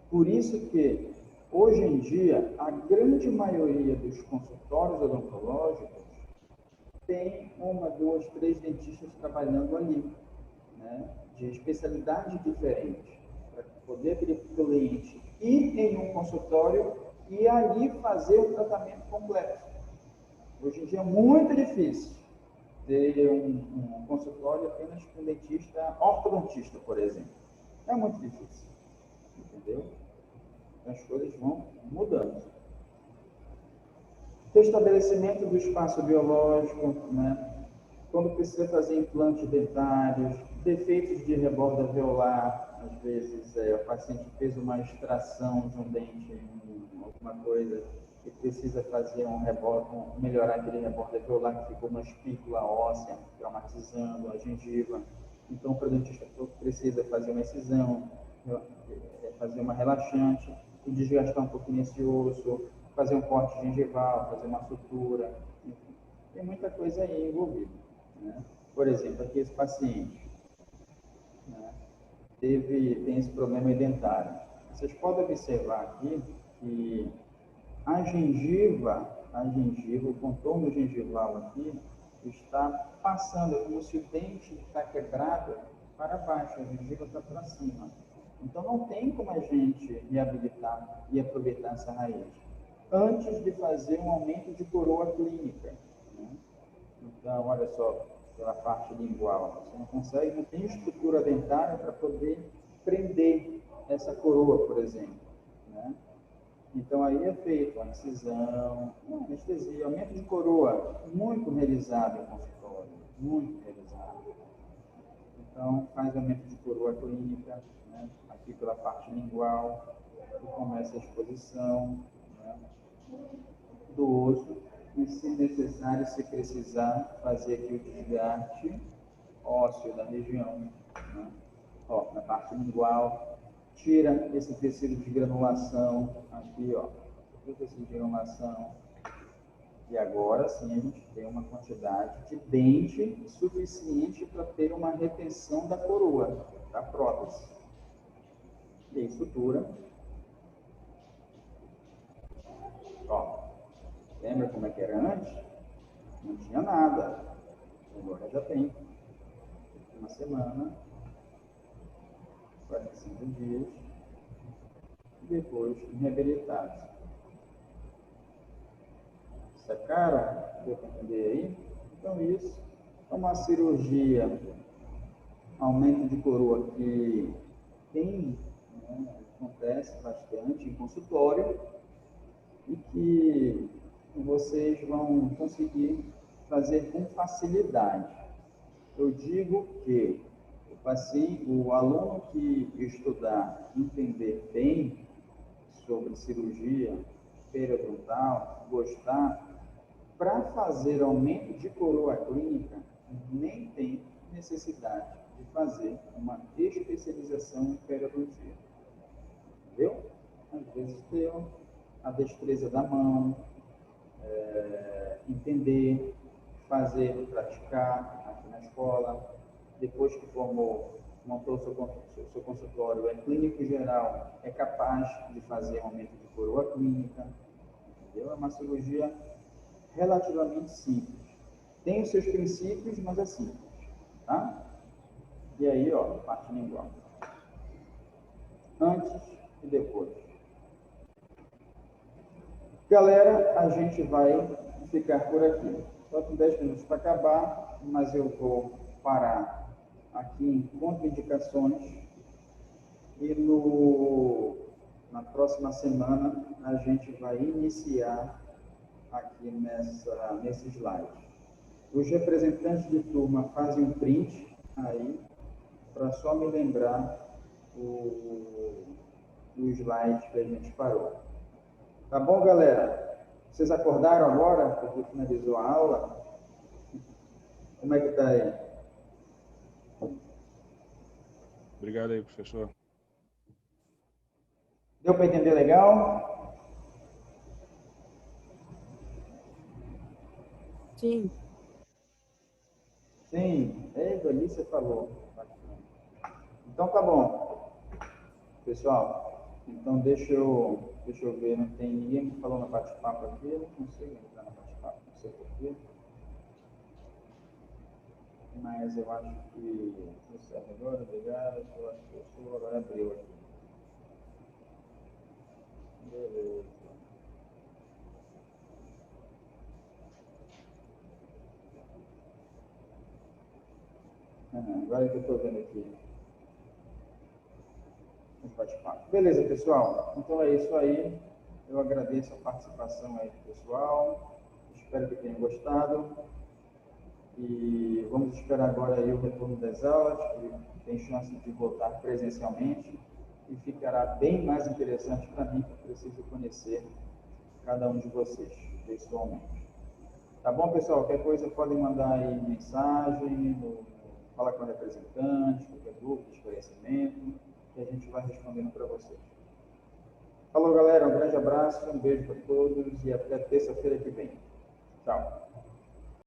por isso que, hoje em dia, a grande maioria dos consultórios odontológicos tem uma, duas, três dentistas trabalhando ali, né, de especialidade diferente, para poder aquele cliente ir em um consultório e ali fazer o tratamento completo. Hoje em dia é muito difícil ter um consultório apenas com dentista ortodontista, por exemplo. É muito difícil, entendeu? As coisas vão mudando. Estabelecimento do espaço biológico, né? Quando precisa fazer implantes dentários, defeitos de reborda alveolar, às vezes o paciente fez uma extração de um dente, alguma coisa, e precisa fazer melhorar aquele reborda alveolar que ficou uma espícula óssea, traumatizando a gengiva. Então, o dentista precisa fazer uma excisão, fazer uma relaxante, e desgastar um pouquinho esse osso, fazer um corte gengival, fazer uma sutura, enfim, tem muita coisa aí envolvida, né? Por exemplo, aqui esse paciente, né, tem esse problema dentário. Vocês podem observar aqui que a gengiva, o contorno gengival aqui, está passando, é como se o dente está quebrado para baixo, a gengiva está para cima. Então, não tem como a gente reabilitar e aproveitar essa raiz antes de fazer um aumento de coroa clínica, né? Então, olha só, pela parte lingual, você não consegue, não tem estrutura dentária para poder prender essa coroa, por exemplo, né? Então, aí é feito uma incisão, uma anestesia, aumento de coroa, muito realizado em consultório, muito realizado. Então, faz aumento de coroa clínica, né? Aqui pela parte lingual, e começa a exposição, né, do osso, e se necessário, se precisar, fazer aqui o desgaste ósseo da região, né? Ó, na parte lingual, tira esse tecido de granulação, aqui, ó, o tecido de granulação, e agora sim a gente tem uma quantidade de dente suficiente para ter uma retenção da coroa, da prótese. E aí, sutura. Ó, lembra como é que era antes? Não tinha nada. Agora já tem. Uma semana, 45 dias, e depois reabilitados. Sacaram? Deu para entender aí? Então isso é uma cirurgia, aumento de coroa que tem, né, acontece bastante em consultório e que vocês vão conseguir fazer com facilidade. Eu digo que o aluno que estudar, entender bem sobre cirurgia periodontal, gostar, para fazer aumento de coroa clínica, nem tem necessidade de fazer uma especialização em pedagogia. Entendeu? Às vezes ter a destreza da mão, entender, fazer, praticar aqui na escola. Depois que montou o seu consultório, é clínico geral, é capaz de fazer aumento de coroa clínica. Entendeu? É uma cirurgia relativamente simples. Tem os seus princípios, mas é simples. Tá? E aí, ó, parte lingual. Antes e depois. Galera, a gente vai ficar por aqui. Só com 10 minutos para acabar, mas eu vou parar aqui em contraindicações e na próxima semana a gente vai iniciar aqui nesse slide. Os representantes de turma fazem um print aí para só me lembrar o slide que a gente parou. Tá bom, galera? Vocês acordaram agora, porque finalizou a aula? Como é que tá aí? Obrigado aí, professor. Deu para entender legal? Sim. Sim, ali você falou. Então tá bom. Pessoal, então deixa eu ver, não tem ninguém que falou no bate-papo aqui, eu não consigo entrar no bate-papo, não sei porquê. Mas eu acho que tudo certo agora, obrigado, eu acho que eu sou, agora abriu aqui. Beleza. Agora que eu estou vendo aqui. Bate-papo. Beleza, pessoal? Então é isso aí. Eu agradeço a participação aí do pessoal. Espero que tenham gostado. E vamos esperar agora aí o retorno das aulas, que tem chance de voltar presencialmente. E ficará bem mais interessante para mim, que eu preciso conhecer cada um de vocês, pessoalmente. Tá bom, pessoal? Qualquer coisa podem mandar aí mensagem, falar com o representante, qualquer dúvida, esclarecimento, que a gente vai respondendo para vocês. Falou, galera. Um grande abraço, um beijo para todos e até terça-feira que vem. Tchau.